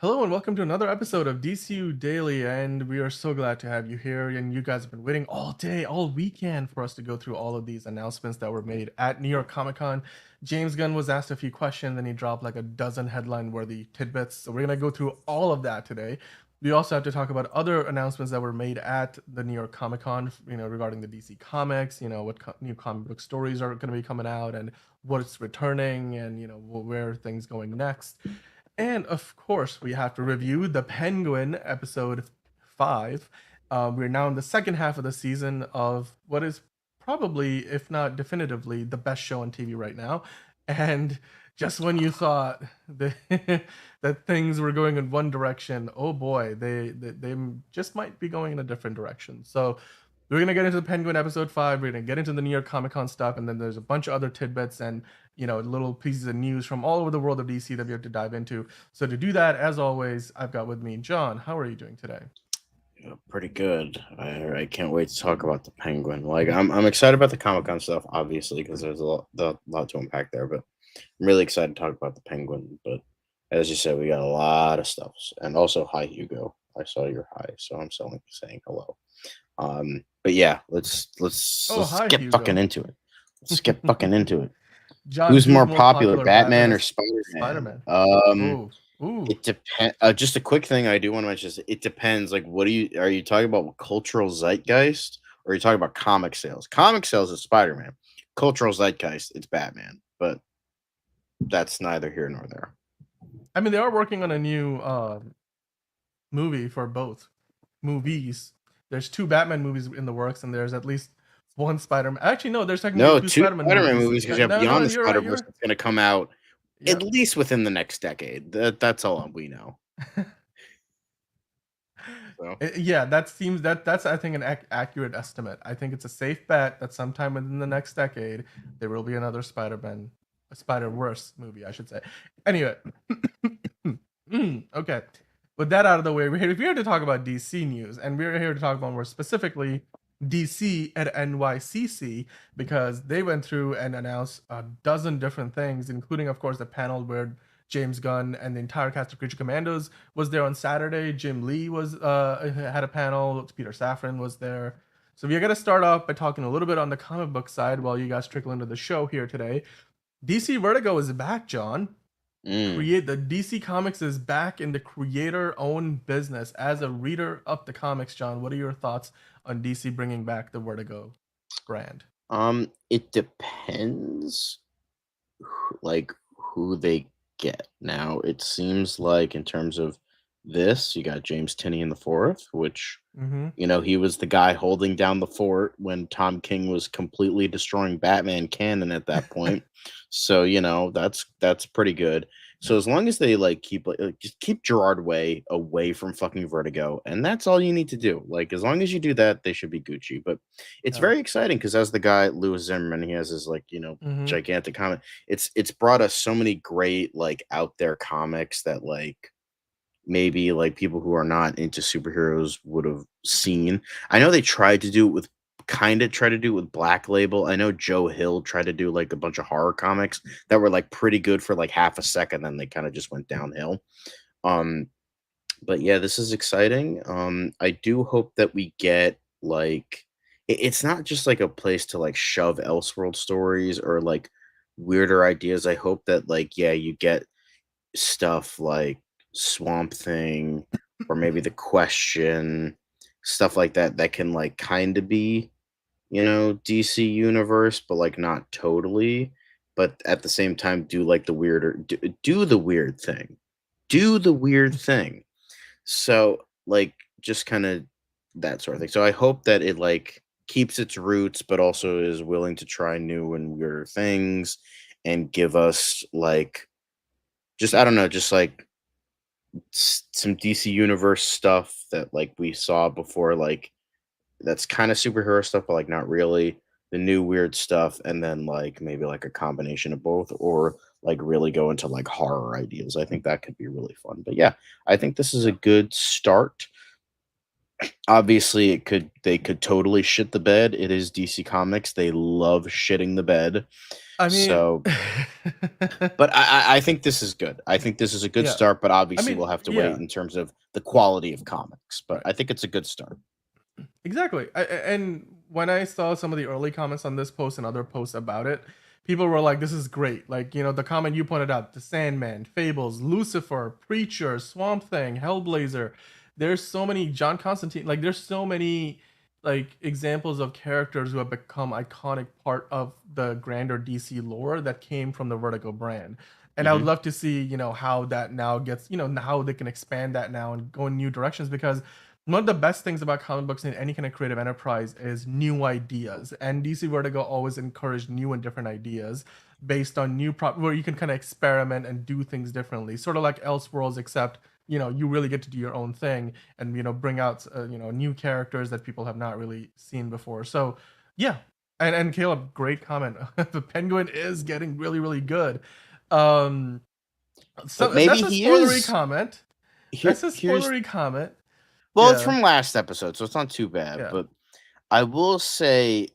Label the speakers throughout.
Speaker 1: Hello and welcome to another episode of DCU Daily, and we are so glad to have you here. And you guys have been waiting all day, all weekend for us to go through all of these announcements that were made at New York Comic Con. James Gunn was asked a few questions, and he dropped like a dozen headline-worthy tidbits. So we're gonna go through all of that today. We also have to talk about other announcements that were made at the New York Comic Con, regarding the DC Comics, what new comic book stories are going to be coming out, and what's returning, and where are things going next. And of course, we have to review the Penguin episode 5. We're now in the second half of the season of what is probably, if not definitively, the best show on TV right now. And just when you thought that things were going in one direction, oh boy, they just might be going in a different direction. So we're gonna get into the Penguin episode 5. We're gonna get into the New York Comic Con stuff, and then there's a bunch of other tidbits and little pieces of news from all over the world of DC that we have to dive into. So to do that, as always, I've got with me John. How are you doing today?
Speaker 2: Yeah, pretty good. I can't wait to talk about the Penguin. Like I'm excited about the Comic Con stuff, obviously, because there's a lot to unpack there. But I'm really excited to talk about the Penguin. But as you said, we got a lot of stuff, and also hi Hugo. I saw your hi, so I'm saying hello. But yeah,
Speaker 1: Oh,
Speaker 2: let's
Speaker 1: hi,
Speaker 2: get fucking
Speaker 1: Hugo.
Speaker 2: into it. Let's get fucking into it.
Speaker 1: John,
Speaker 2: Who's
Speaker 1: who's
Speaker 2: more
Speaker 1: more
Speaker 2: popular,
Speaker 1: popular, Batman
Speaker 2: Batman
Speaker 1: or
Speaker 2: or Spider-Man?
Speaker 1: Spider-Man? Oh, ooh.
Speaker 2: It depends. Just a quick thing I do want to mention is it depends. Like, what are you talking about? Cultural zeitgeist, or are you talking about comic sales? Comic sales is Spider-Man. Cultural zeitgeist, it's Batman. But that's neither here nor there.
Speaker 1: I mean, they are working on a new movie for both movies. There's 2 Batman movies in the works, and there's at least one Spider-Man. Actually, no, there's technically
Speaker 2: No,
Speaker 1: 2
Speaker 2: two
Speaker 1: Spider-Man
Speaker 2: Spider-Man
Speaker 1: movies.
Speaker 2: movies because
Speaker 1: No,
Speaker 2: you have
Speaker 1: no, no,
Speaker 2: Beyond the
Speaker 1: you're right.
Speaker 2: Spider-Verse that's going to come out at
Speaker 1: Yep.
Speaker 2: least within the next decade. That's all we know. So.
Speaker 1: Yeah, that's I think an accurate estimate. I think it's a safe bet that sometime within the next decade there will be another Spider-Man, a Spider-Verse movie, I should say. Anyway, okay. With that out of the way, we're here to talk about DC news, and we're here to talk about more specifically DC at NYCC, because they went through and announced a dozen different things, including, of course, the panel where James Gunn and the entire cast of Creature Commandos was there on Saturday. Jim Lee was had a panel. Peter Safran was there. So we're gonna start off by talking a little bit on the comic book side while you guys trickle into the show here today. DC Vertigo is back, John. The DC Comics is back in the creator-owned business. As a reader of the comics, John, what are your thoughts on DC bringing back the Vertigo brand?
Speaker 2: It depends, like who they get. Now, it seems like in terms of this, you got James Tinney in the fourth, which
Speaker 1: Mm-hmm.
Speaker 2: he was the guy holding down the fort when Tom King was completely destroying Batman canon at that point. So that's pretty good. So as long as they just keep Gerard Way away from fucking Vertigo, and that's all you need to do. Like as long as you do that, they should be Gucci. But it's very exciting because as the guy Louis Zimmerman, he has his
Speaker 1: Mm-hmm.
Speaker 2: gigantic comic. It's brought us so many great out there comics that maybe people who are not into superheroes would have seen. I know they tried to do it with Black Label. I know Joe Hill tried to do a bunch of horror comics that were pretty good for half a second, then they kind of just went downhill. But yeah, this is exciting. I do hope that we get it's not just a place to shove Elseworld stories or weirder ideas. I hope that you get stuff like Swamp Thing or maybe The Question, stuff like that can kind of be DC universe, but not totally. But at the same time, do the weirder, do the weird thing, do the weird thing. So just kind of that sort of thing. So I hope that it keeps its roots, but also is willing to try new and weirder things and give us just I don't know, just some DC universe stuff that we saw before, that's kind of superhero stuff, but not really the new weird stuff, and then maybe a combination of both, or really go into horror ideas. I think that could be really fun. But yeah, I think this is a good start. Obviously, they could totally shit the bed. It is DC Comics. They love shitting the bed.
Speaker 1: I mean,
Speaker 2: So But I think this is good. I think this is a good
Speaker 1: Yeah.
Speaker 2: start, but
Speaker 1: I
Speaker 2: obviously
Speaker 1: mean,
Speaker 2: we'll have to wait
Speaker 1: yeah,
Speaker 2: in terms of the quality of comics. But
Speaker 1: right.
Speaker 2: I think it's a good start.
Speaker 1: Exactly. And when I saw some of the early comments on this post and other posts about it, people were like, this is great. Like, the comment you pointed out, the Sandman, Fables, Lucifer, Preacher, Swamp Thing, Hellblazer. There's so many John Constantine, like there's so many like examples of characters who have become iconic part of the grander DC lore that came from the Vertigo brand. And I would
Speaker 2: Hmm.
Speaker 1: love to see, how that now gets, how they can expand that now and go in new directions because one of the best things about comic books in any kind of creative enterprise is new ideas, and DC Vertigo always encouraged new and different ideas based on where you can kind of experiment and do things differently, sort of like Elseworlds, except you really get to do your own thing and bring out new characters that people have not really seen before. So yeah, and Caleb, great comment. The Penguin is getting really really good. Um,
Speaker 2: But
Speaker 1: so
Speaker 2: maybe
Speaker 1: that's a
Speaker 2: he
Speaker 1: spoilery
Speaker 2: is.
Speaker 1: comment. That's a
Speaker 2: Here's
Speaker 1: spoilery comment.
Speaker 2: Well, it's
Speaker 1: Yeah,
Speaker 2: from last episode, so it's not too bad.
Speaker 1: yeah.
Speaker 2: But I will say,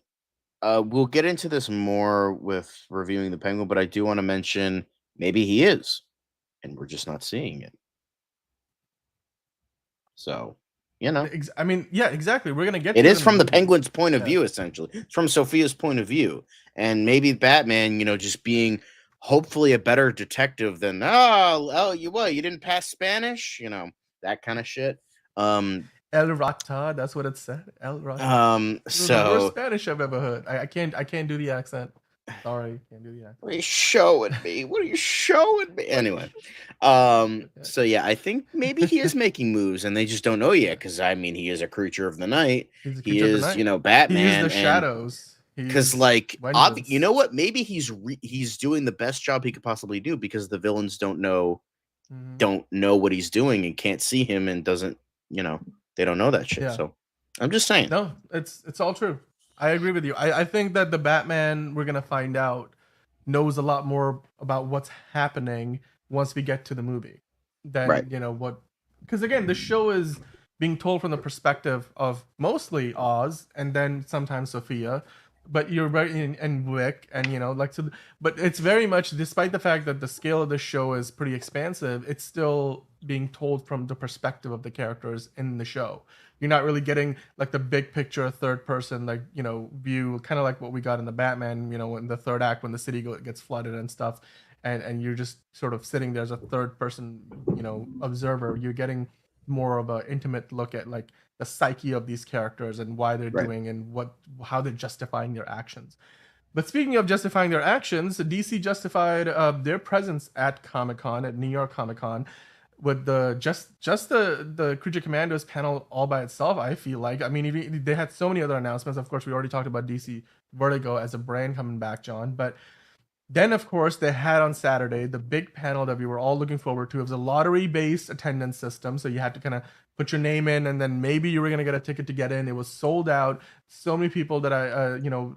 Speaker 2: we'll get into this more with reviewing the Penguin. But I do want to mention maybe he is, and we're just not seeing it. So, you know.
Speaker 1: I mean, yeah, exactly. We're gonna get
Speaker 2: It
Speaker 1: to it
Speaker 2: is
Speaker 1: in the
Speaker 2: from the
Speaker 1: movie.
Speaker 2: Penguin's point of
Speaker 1: Yeah.
Speaker 2: view, essentially. It's from Sophia's point of view. And maybe Batman, just being hopefully a better detective than, you what, you didn't pass Spanish? That kind of shit. Um,
Speaker 1: El Rata, that's what it said. El Rata. It was the worst
Speaker 2: so
Speaker 1: Spanish I've ever heard. I can't do the accent. Sorry, can't do the
Speaker 2: what
Speaker 1: accent.
Speaker 2: are you showing me? What are you showing me?
Speaker 1: What?
Speaker 2: Anyway,
Speaker 1: Okay.
Speaker 2: so yeah, I think maybe he is making moves and they just don't know
Speaker 1: Yeah.
Speaker 2: yet because I mean he is a creature of the night.
Speaker 1: He's a
Speaker 2: He
Speaker 1: creature of the
Speaker 2: is,
Speaker 1: night. He is the
Speaker 2: Batman, and
Speaker 1: shadows.
Speaker 2: because
Speaker 1: He's
Speaker 2: like you
Speaker 1: vengeance.
Speaker 2: know what? Maybe he's doing the best job he could possibly do because the villains
Speaker 1: Hmm.
Speaker 2: don't know what he's doing and can't see him and doesn't you know they don't know that shit.
Speaker 1: Yeah.
Speaker 2: So I'm just saying.
Speaker 1: No, it's all true. I agree with you. I think that the Batman we're gonna find out knows a lot more about what's happening once we get to the movie
Speaker 2: Right.
Speaker 1: than what, because again the show is being told from the perspective of mostly Oz and then sometimes Sophia, but you're right, and Wick, and like, so, but it's very much, despite the fact that the scale of the show is pretty expansive, it's still being told from the perspective of the characters in the show. You're not really getting like the big picture third person, like view, kind of like what we got in the Batman, in the third act when the city gets flooded and stuff, and you're just sort of sitting there as a third person observer. You're getting more of an intimate look at like the psyche of these characters and why they're
Speaker 2: Right.
Speaker 1: doing and how they're justifying their actions. But speaking of justifying their actions, DC justified their presence at Comic Con, at New York Comic Con, with the just the Creature Commandos panel all by itself. I feel like, I mean, even, they had so many other announcements. Of course, we already talked about DC Vertigo as a brand coming back, John. But then, of course, they had on Saturday the big panel that we were all looking forward to. It was a lottery-based attendance system, so you had to kind of put your name in, and then maybe you were gonna get a ticket to get in. It was sold out. So many people that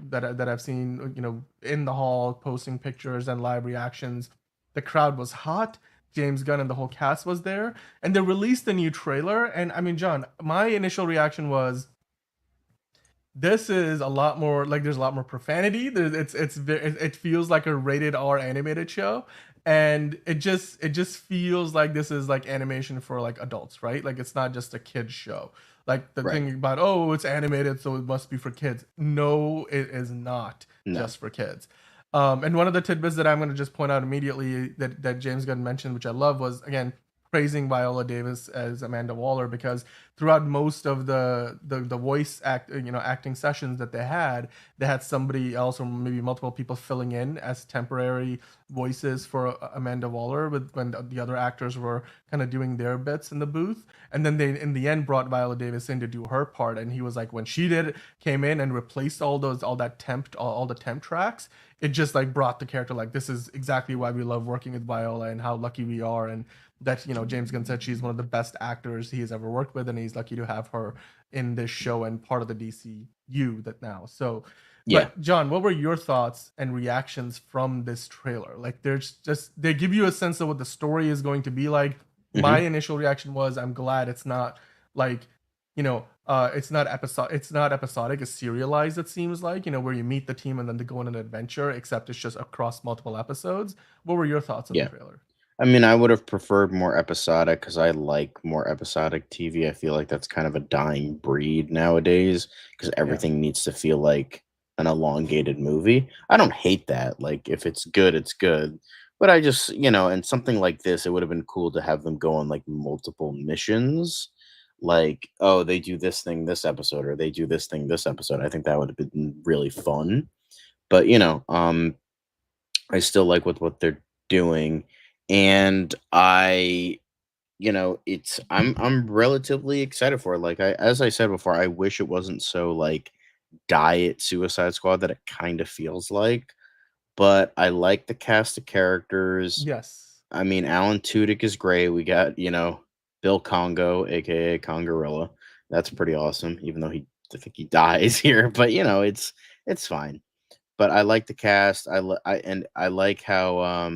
Speaker 1: that I've seen, in the hall posting pictures and live reactions. The crowd was hot. James Gunn and the whole cast was there, and they released a new trailer. And I mean, John, my initial reaction was, this is a lot more, like, there's a lot more profanity. It feels like a rated R animated show, and it just feels like this is like animation for like adults, right? Like it's not just a kids show. Like the
Speaker 2: Right.
Speaker 1: thing about, oh, it's animated so it must be for kids. No, it is not
Speaker 2: No.
Speaker 1: just for kids. And one of the tidbits that I'm going to just point out immediately that James Gunn mentioned, which I love, was again praising Viola Davis as Amanda Waller, because throughout most of the voice acting sessions that they had somebody else or maybe multiple people filling in as temporary voices for Amanda Waller, with when the other actors were kind of doing their bits in the booth, and then they in the end brought Viola Davis in to do her part, and he was like, when she came in and replaced all the temp tracks, it just like brought the character, like, this is exactly why we love working with Viola and how lucky we are, and that James Gunn said she's one of the best actors he has ever worked with, and he's lucky to have her in this show and part of the DCU that now. So,
Speaker 2: Yeah.
Speaker 1: but John, what were your thoughts and reactions from this trailer? Like, they give you a sense of what the story is going to be like. My
Speaker 2: Hmm.
Speaker 1: initial reaction was, I'm glad it's not like It's not episodic. It's serialized. It seems like, where you meet the team and then they go on an adventure. Except it's just across multiple episodes. What were your thoughts on the
Speaker 2: Yeah.
Speaker 1: trailer?
Speaker 2: I mean, I would have preferred more episodic because I like more episodic TV. I feel like that's kind of a dying breed nowadays because
Speaker 1: Yeah.
Speaker 2: everything needs to feel like an elongated movie. I don't hate that. Like, if it's good, it's good. But I just, and something like this, it would have been cool to have them go on like multiple missions. Like, oh, they do this thing this episode, or they do this thing this episode. I think that would have been really fun. But, I still like what they're doing, and I'm relatively excited for it. Like, as I said before, I wish it wasn't so like diet Suicide Squad that it kind of feels like, but I like the cast of characters.
Speaker 1: Yes.
Speaker 2: I mean, Alan Tudyk is great. We got, Bill Congo, aka Congarilla. That's pretty awesome, even though I think he dies here, but it's fine. But I like the cast. I like how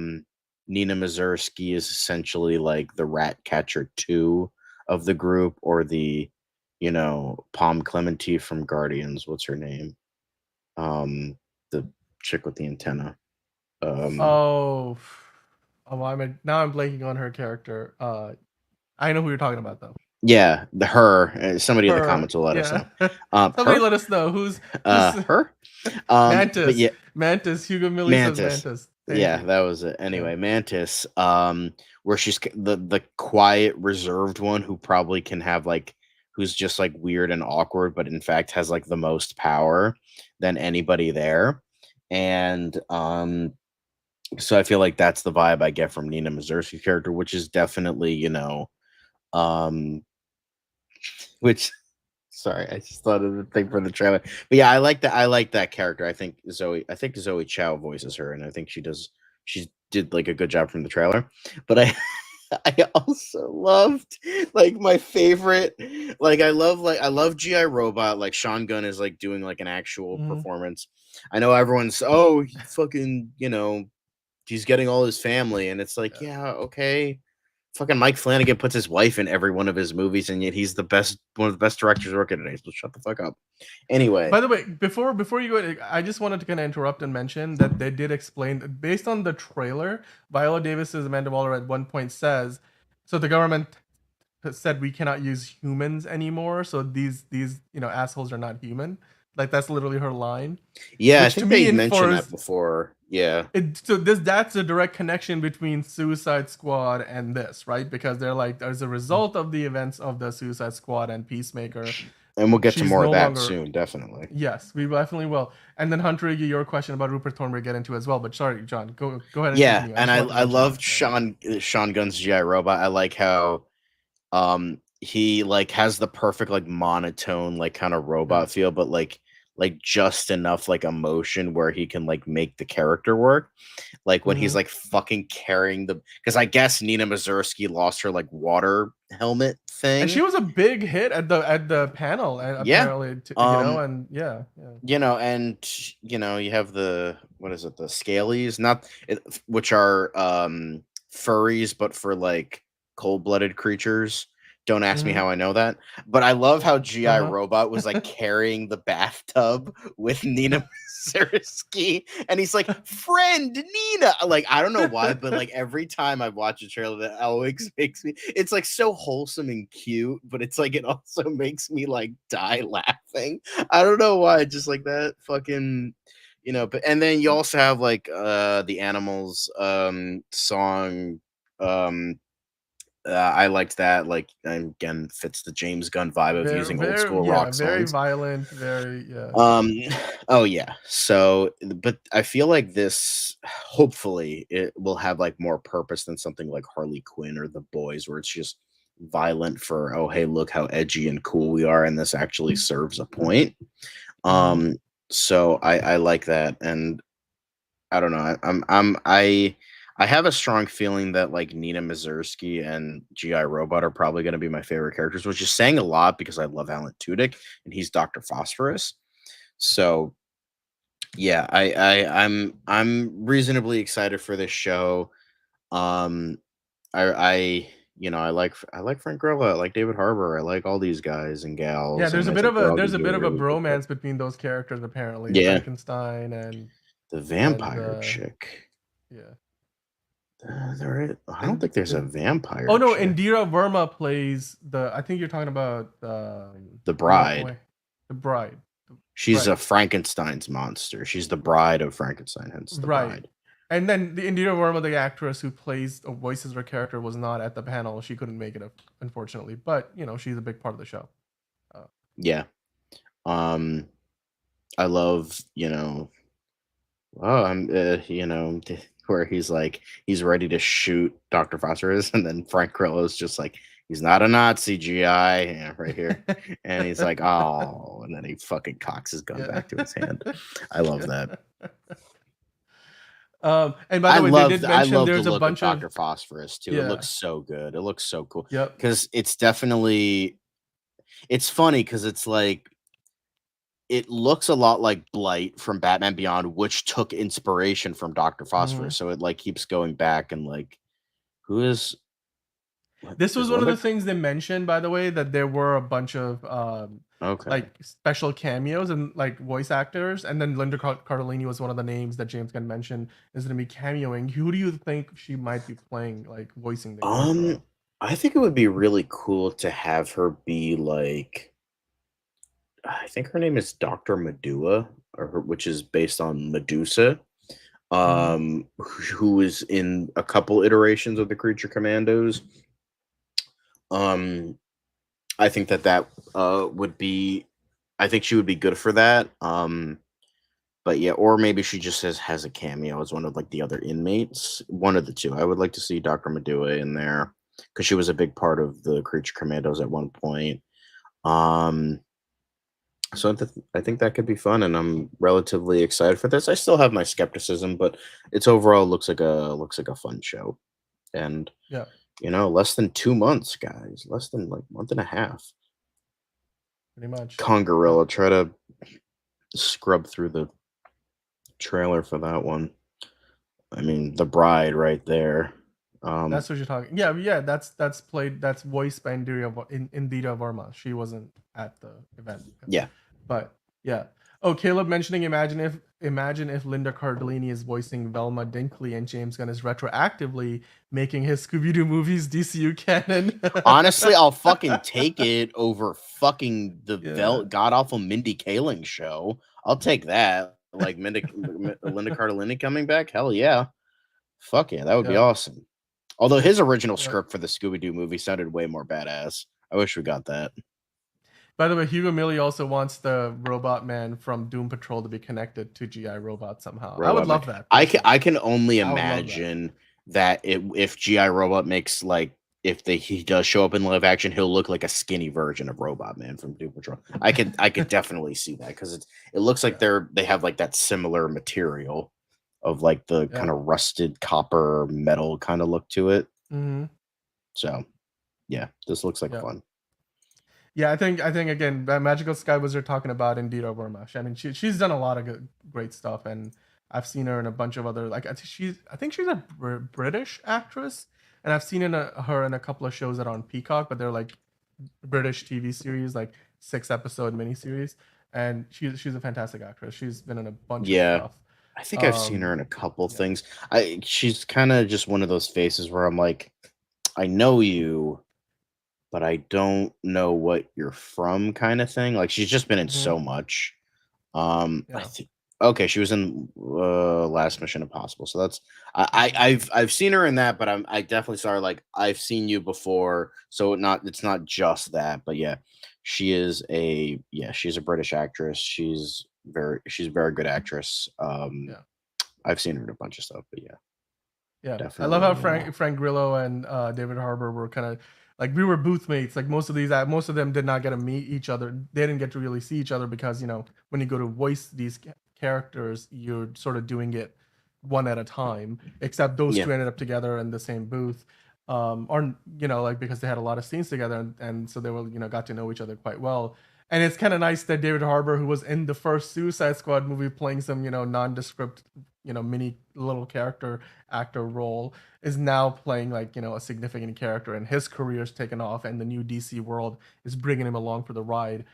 Speaker 2: Nina Mazursky is essentially like the Rat Catcher 2 of the group, or the Palm Clemente from Guardians. What's her name? The chick with the antenna. Um
Speaker 1: Oh, now I'm blanking on her character. I know who you're talking about though.
Speaker 2: yeah, the her. Somebody in the
Speaker 1: Her,
Speaker 2: comments will let us
Speaker 1: yeah.
Speaker 2: know.
Speaker 1: Somebody
Speaker 2: Her?
Speaker 1: let us know who's
Speaker 2: Her? But
Speaker 1: Mantis.
Speaker 2: yeah,
Speaker 1: Mantis. Hugo Millie says
Speaker 2: Mantis.
Speaker 1: Mantis. Thank
Speaker 2: Yeah,
Speaker 1: you.
Speaker 2: that was it.
Speaker 1: Yeah.
Speaker 2: Anyway, Mantis, where she's the quiet, reserved one who probably can have like who's just like weird and awkward, but in fact has like the most power than anybody there. And so I feel like that's the vibe I get from Nina Mazursky's character, which is definitely, um which sorry, I just thought of the thing for the trailer. But yeah, I like that character. I think Zoe Chow voices her, and I think she did like a good job from the trailer. But I also loved like my favorite, I love GI Robot. Like, Sean Gunn is like doing like an actual
Speaker 1: Mhm.
Speaker 2: performance. I know everyone's, oh, he fucking, he's getting all his family, and it's like,
Speaker 1: Yeah.
Speaker 2: yeah, okay. Fucking Mike Flanagan puts his wife in every one of his movies, and yet he's one of the best directors working today. So shut the fuck up. Anyway,
Speaker 1: By the way, before you go, I just wanted to kind of interrupt and mention that they did explain that based on the trailer, Viola Davis's Amanda Waller at one point says, so the government said we cannot use humans anymore, so these assholes are not human. Like that's literally her line,
Speaker 2: yeah, I
Speaker 1: which to
Speaker 2: think
Speaker 1: me
Speaker 2: they mentioned that
Speaker 1: infers
Speaker 2: before. Yeah,
Speaker 1: that's a direct connection between Suicide Squad and this, right? Because they're like, as a result of the events of the Suicide Squad and Peacemaker,
Speaker 2: and we'll get to
Speaker 1: she's
Speaker 2: more of
Speaker 1: no
Speaker 2: that
Speaker 1: longer.
Speaker 2: soon, definitely.
Speaker 1: Yes, we definitely will. And then Hunter, your question about Rupert Thorne we'll get into as well. But sorry, John, go ahead and
Speaker 2: Yeah,
Speaker 1: continue. I
Speaker 2: and
Speaker 1: just
Speaker 2: I
Speaker 1: wanted to
Speaker 2: I
Speaker 1: mention
Speaker 2: loved
Speaker 1: that. Yeah.
Speaker 2: Sean Gunn's GI Robot. I like how he like has the perfect like monotone like kind of
Speaker 1: Yeah.
Speaker 2: robot feel, but like just enough like emotion where he can like make the character work. Like when he's
Speaker 1: Hmm.
Speaker 2: like fucking carrying the, because I guess Nina Mazursky lost her like water helmet
Speaker 1: And she
Speaker 2: thing.
Speaker 1: was a big hit at the panel, and
Speaker 2: Yeah.
Speaker 1: apparently,
Speaker 2: Um,
Speaker 1: and yeah, yeah.
Speaker 2: and you have the, what is it, the scalies, not it, which are furries, but for like cold-blooded creatures. Don't ask me
Speaker 1: Hmm.
Speaker 2: how I know that, but I love how GI
Speaker 1: Uh
Speaker 2: Robot was like
Speaker 1: huh.
Speaker 2: carrying the bathtub with Nina Mazursky, and he's like, "Friend Nina." Like, I don't know why, but like every time I watch a trailer, that always makes me. It's like so wholesome and cute, but it's like it also makes me like die laughing. I don't know why, just like that fucking, but and then you also have like the Animals song. I liked that. Like, and again, fits the James Gunn vibe of
Speaker 1: Very,
Speaker 2: using old
Speaker 1: very,
Speaker 2: school
Speaker 1: yeah,
Speaker 2: rock
Speaker 1: very
Speaker 2: songs.
Speaker 1: violent. Very, yeah.
Speaker 2: Um, oh yeah. So, but I feel like this, hopefully, it will have like more purpose than something like Harley Quinn or The Boys, where it's just violent for, oh hey, look how edgy and cool we are, and this actually serves a point.
Speaker 1: Hmm.
Speaker 2: Um, so I like that, and I don't know. I have a strong feeling that like Nina Mazursky and GI Robot are probably going to be my favorite characters, which is saying a lot because I love Alan Tudyk and he's Dr. Phosphorus. So yeah, I'm reasonably excited for this show. Um, I I like Frank Grillo, I like David Harbour, I like all these guys and
Speaker 1: Yeah,
Speaker 2: gals,
Speaker 1: there's
Speaker 2: and
Speaker 1: a
Speaker 2: I
Speaker 1: bit
Speaker 2: think
Speaker 1: of
Speaker 2: they're
Speaker 1: a
Speaker 2: all
Speaker 1: there's
Speaker 2: gonna
Speaker 1: a
Speaker 2: do a
Speaker 1: bit of a
Speaker 2: really good job.
Speaker 1: bromance between those characters apparently,
Speaker 2: Yeah,
Speaker 1: Frankenstein
Speaker 2: the
Speaker 1: and
Speaker 2: vampire chick.
Speaker 1: yeah.
Speaker 2: I don't
Speaker 1: And
Speaker 2: think there's a
Speaker 1: oh
Speaker 2: vampire
Speaker 1: no,
Speaker 2: chick.
Speaker 1: Indira Verma plays the. I think you're talking about
Speaker 2: The
Speaker 1: no
Speaker 2: bride.
Speaker 1: wait, the bride.
Speaker 2: She's
Speaker 1: Right,
Speaker 2: a Frankenstein's monster. She's the bride of Frankenstein, hence the
Speaker 1: right.
Speaker 2: bride.
Speaker 1: And then the Indira Verma, the actress who plays or voices her character, was not at the panel. She couldn't make it, unfortunately. But she's a big part of the show. Uh,
Speaker 2: Yeah. Um, I love, oh, where he's like, he's ready to shoot Dr. Phosphorus, and then Frank Grillo's just like, he's not a Nazi GI, yeah, right here. And he's like, oh, and then he fucking cocks his gun
Speaker 1: yeah.
Speaker 2: back to his hand. I love
Speaker 1: Yeah.
Speaker 2: that.
Speaker 1: And by the way, they did
Speaker 2: I
Speaker 1: mention
Speaker 2: love the
Speaker 1: there's a
Speaker 2: look of
Speaker 1: bunch of
Speaker 2: Dr. Phosphorus too. It
Speaker 1: yeah.
Speaker 2: looks so good. It looks so cool.
Speaker 1: Yep.
Speaker 2: Because it's definitely it's funny because it's like it looks a lot like Blight from Batman Beyond, which took inspiration from Dr.
Speaker 1: Mhm.
Speaker 2: Phosphorus. So it like keeps going back and like who what
Speaker 1: This was
Speaker 2: is
Speaker 1: one of
Speaker 2: Linda?
Speaker 1: the things they mentioned, by the way, that there were a bunch of
Speaker 2: Okay.
Speaker 1: like special cameos and like voice actors, and then Linda Cardellini was one of the names that James Gunn mentioned is going to be cameoing. Who do you think she might be playing, like voicing the character
Speaker 2: Um
Speaker 1: of?
Speaker 2: I think it would be really cool to have her be like I think her name is Dr. Medua, which is based on Medusa.
Speaker 1: Mhm.
Speaker 2: Who is in a couple iterations of the Creature Commandos. Um, I think would be, I think she would be good for that. But yeah, or maybe she just has a cameo as one of like the other inmates. One of the two. I would like to see Dr. Medua in there because she was a big part of the Creature Commandos at one point. Um, so I think that could be fun, and I'm relatively excited for this. I still have my skepticism, but it's overall looks like a fun show. And
Speaker 1: Yeah,
Speaker 2: less than 2 months, guys, less than like month and a half.
Speaker 1: pretty much. Uh,
Speaker 2: Congarilla, try to scrub through the trailer for that one. I mean, the bride right there.
Speaker 1: that's what you're talking. Yeah, yeah. That's voiced by Indira Varma. She wasn't at the event.
Speaker 2: Yeah,
Speaker 1: But yeah. Oh, Caleb mentioning imagine if Linda Cardellini is voicing Velma Dinkley and James Gunn is retroactively making his Scooby Doo movies DCU canon.
Speaker 2: honestly, I'll fucking take it over fucking the
Speaker 1: Yeah.
Speaker 2: god awful Mindy Kaling show. I'll take that. Like Linda Cardellini coming back. Hell yeah, fuck yeah, that would be
Speaker 1: Yeah.
Speaker 2: awesome. Although his original
Speaker 1: Yeah.
Speaker 2: script for the Scooby Doo movie sounded way more badass. I wish we got that.
Speaker 1: By the way, Hugo Millie also wants the Robot Man from Doom Patrol to be connected to GI Robot somehow. I would
Speaker 2: Robot Man.
Speaker 1: love that personally.
Speaker 2: I can only
Speaker 1: I would love that.
Speaker 2: imagine that if GI Robot makes like if he does show up in live action, he'll look like a skinny version of Robot Man from Doom Patrol. I could definitely see that because it looks like
Speaker 1: Yeah.
Speaker 2: they have like that similar material of like the
Speaker 1: Yeah.
Speaker 2: kind of rusted copper metal kind of look to it.
Speaker 1: Mm-hmm.
Speaker 2: So yeah, this looks like
Speaker 1: Yeah.
Speaker 2: fun.
Speaker 1: Yeah, I think again, that Magical Sky Wizard talking about Indira Verma. I mean, she's done a lot of great stuff, and I've seen her in a bunch of other like I think she's a British actress, and I've seen her in a couple of shows that are on Peacock, but they're like British TV series, like 6-episode miniseries, and she's a fantastic actress. She's been in a bunch of
Speaker 2: Yeah,
Speaker 1: stuff.
Speaker 2: I think I've seen her in a couple
Speaker 1: Yeah.
Speaker 2: things. She's kind of just one of those faces where I'm like, I know you, but I don't know what you're from kind of thing. Like she's just been in
Speaker 1: Hmm.
Speaker 2: so much. I
Speaker 1: Yeah.
Speaker 2: think okay, she was in Last Mission Impossible. So that's
Speaker 1: Hmm.
Speaker 2: I've seen her in that, but I definitely saw her like I've seen you before. So it's not just that, but yeah, she's a British actress. She's a very good actress.
Speaker 1: Yeah.
Speaker 2: I've seen her in a bunch of stuff, but yeah,
Speaker 1: Yeah, I love how
Speaker 2: definitely.
Speaker 1: Frank Grillo and David Harbour were kind of like we were booth mates. Like most of them did not get to meet each other. They didn't get to really see each other because when you go to voice these characters, you're sort of doing it one at a time. Except those
Speaker 2: Yeah.
Speaker 1: two ended up together in the same booth, or like because they had a lot of scenes together, and so they were got to know each other quite well. And it's kind of nice that David Harbour, who was in the first Suicide Squad movie, playing some, nondescript, mini little character actor role, is now playing like, a significant character, and his career's taken off, and the new DC world is bringing him along for the ride.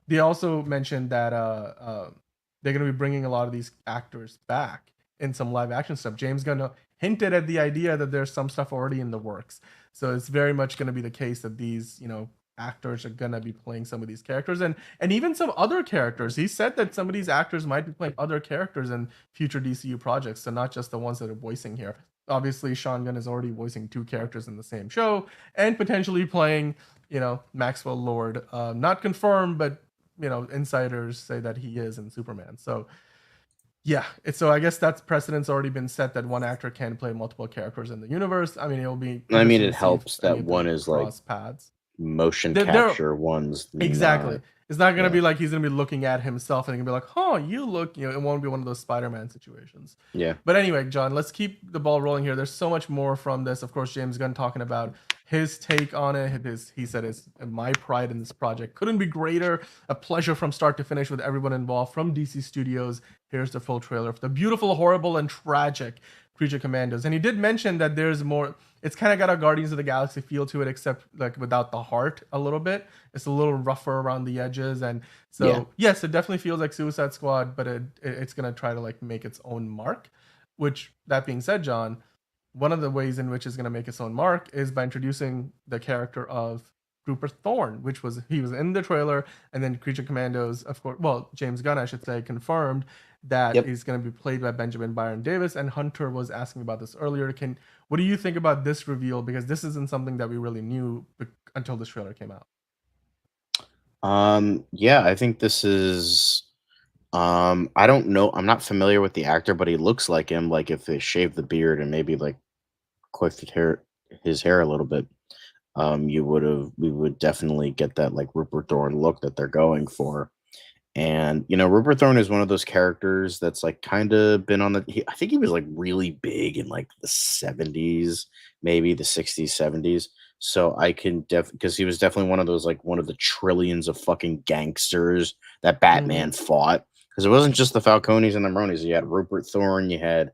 Speaker 1: They also mentioned that they're going to be bringing a lot of these actors back in some live action stuff. James Gunn hinted at the idea that there's some stuff already in the works. So it's very much going to be the case that these, actors are gonna be playing some of these characters, and even some other characters. He said that some of these actors might be playing other characters in future DCU projects, so not just the ones that are voicing here. Obviously, Sean Gunn is already voicing two characters in the same show, and potentially playing, Maxwell Lord. Not confirmed, but insiders say that he is in Superman. So yeah, so I guess that's precedent's already been set that one actor can play multiple characters in the universe. I mean, it'll be
Speaker 2: I mean,
Speaker 1: interesting
Speaker 2: it
Speaker 1: to see if
Speaker 2: helps
Speaker 1: any
Speaker 2: that
Speaker 1: of
Speaker 2: one
Speaker 1: them
Speaker 2: is like
Speaker 1: cross paths.
Speaker 2: motion
Speaker 1: They're
Speaker 2: capture, one's
Speaker 1: exactly.
Speaker 2: not.
Speaker 1: It's not gonna
Speaker 2: Yeah.
Speaker 1: be like he's gonna be looking at himself and gonna be like, "Oh, you look." It won't be one of those Spider-Man situations.
Speaker 2: Yeah.
Speaker 1: But anyway, John, let's keep the ball rolling here. There's so much more from this. Of course, James Gunn talking about his take on it. He said, "His my pride in this project couldn't be greater. A pleasure from start to finish with everyone involved from DC Studios. Here's the full trailer of the beautiful, horrible, and tragic Creature Commandos." And he did mention that there's more. It's kind of got a Guardians of the Galaxy feel to it, except like without the heart a little bit. It's a little rougher around the edges, and so
Speaker 2: Yeah.
Speaker 1: yes, it definitely feels like Suicide Squad, but it's gonna try to like make its own mark. Which, that being said, John, one of the ways in which it's gonna make its own mark is by introducing the character of Rupert Thorne, which he was in the trailer, and then Creature Commandos, of course. Well, James Gunn, I should say, confirmed that
Speaker 2: Yep.
Speaker 1: he's going to be played by Benjamin Byron Davis. And Hunter was asking about this earlier. What do you think about this reveal? Because this isn't something that we really knew until this trailer came out.
Speaker 2: Yeah, I think this is I don't know. I'm not familiar with the actor, but he looks like him. Like if they shaved the beard and maybe like clipped his hair a little bit, we would definitely get that like Rupert Thorne look that they're going for. And Rupert Thorne is one of those characters that's like kind of been on I think he was like really big in like the 70s, maybe the 60s, 70s. So I can because he was definitely one of those like one of the trillions of fucking gangsters that
Speaker 1: Mm-hmm.
Speaker 2: Batman fought. Because it wasn't just the Falcones and the Maronis. You had Rupert Thorne, you had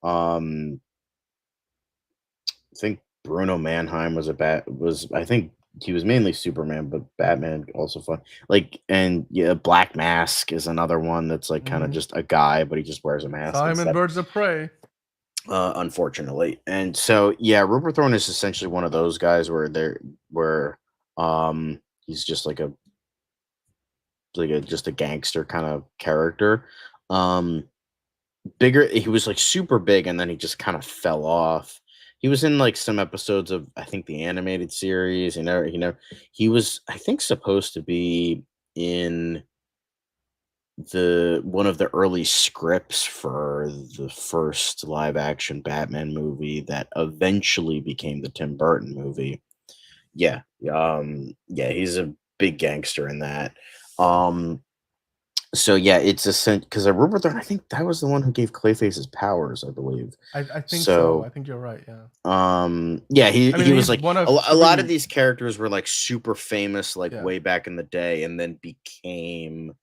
Speaker 2: um I think Bruno Mannheim was a bat was I think he was mainly Superman, but Batman also fun. Like and yeah, Black Mask is another one that's like kind of
Speaker 1: Mm-hmm.
Speaker 2: just a guy, but he just wears a mask
Speaker 1: Saw him in
Speaker 2: instead.
Speaker 1: Birds of Prey.
Speaker 2: Unfortunately. And so yeah, Rupert Thorne is essentially one of those guys where he's just like a just a gangster kind of character. Um Bigger he was, like, super big, and then he just kinda fell off. He was in, like, some episodes of, I think, the animated series, he was, I think, supposed to be in the one of the early scripts for the first live action Batman movie that eventually became the Tim Burton movie. Yeah, yeah, he's a big gangster in that. Um so yeah, it's a because Rupert Thorne, I think that was the one who gave Clayface his powers, I believe.
Speaker 1: I think so. I
Speaker 2: So,
Speaker 1: think you're right. Yeah.
Speaker 2: yeah,
Speaker 1: I
Speaker 2: he
Speaker 1: mean,
Speaker 2: was
Speaker 1: he's
Speaker 2: like
Speaker 1: one of
Speaker 2: a lot of
Speaker 1: three.
Speaker 2: these characters were like super famous like
Speaker 1: Yeah.
Speaker 2: way back in the day, and then became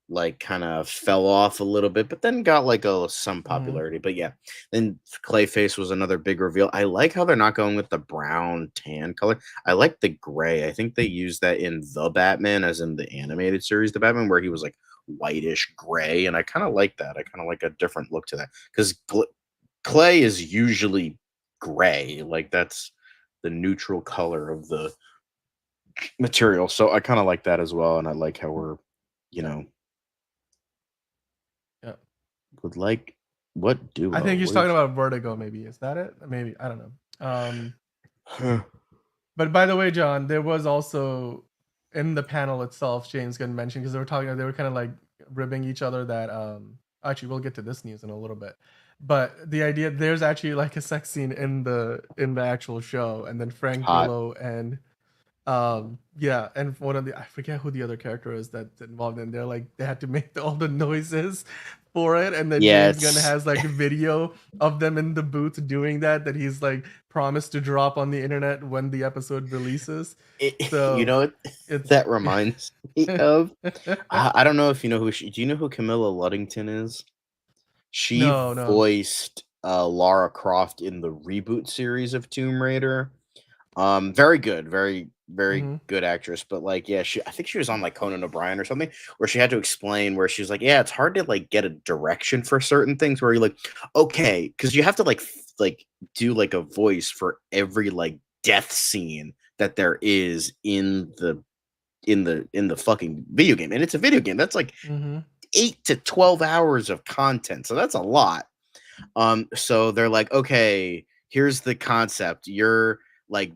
Speaker 2: like kind of fell off a little bit, but then got like some
Speaker 1: Mm-hmm.
Speaker 2: popularity. But yeah, then Clayface was another big reveal. I like how they're not going with the brown tan color. I like the gray. I think they used that in the Batman, as in the animated series, the Batman, where he was like whitish gray, and I kind of like that. I kind of like a different look to that because Clay is usually gray, like that's the neutral color of the material. So I kind of like that as well, and I like how we're, you know,
Speaker 1: Yeah.
Speaker 2: would like what
Speaker 1: I
Speaker 2: duo?
Speaker 1: think he's
Speaker 2: What
Speaker 1: talking
Speaker 2: is?
Speaker 1: about Vertigo. Maybe is that it? Maybe I don't know.
Speaker 2: Huh.
Speaker 1: But by the way, John, there was also in the panel itself, James Gunn mentioned, because they were kind of like ribbing each other that actually we'll get to this news in a little bit. But the idea there's actually like a sex scene in the actual show, and then Frank
Speaker 2: Hot.
Speaker 1: Grillo and yeah, and one of the I forget who the other character is that's involved in there, like they had to make all the noises for it, and then
Speaker 2: Yeah,
Speaker 1: James Gunn
Speaker 2: it's
Speaker 1: has like a video of them in the booth doing that he's like promised to drop on the internet when the episode releases.
Speaker 2: you
Speaker 1: So
Speaker 2: know what
Speaker 1: it's
Speaker 2: that reminds me of? I don't know if you know who do you know who Camilla Luddington is? She
Speaker 1: no.
Speaker 2: voiced Lara Croft in the reboot series of Tomb Raider. Very good, very
Speaker 1: Mm-hmm.
Speaker 2: good actress. But like, yeah, I think she was on like Conan O'Brien or something, where she had to explain where she's like, yeah, it's hard to like get a direction for certain things where you're like, okay, because you have to like do like a voice for every like death scene that there is in the fucking video game, and it's a video game that's like
Speaker 1: Mm-hmm.
Speaker 2: 8 to 12 hours of content, so that's a lot. So they're like, okay, here's the concept. Like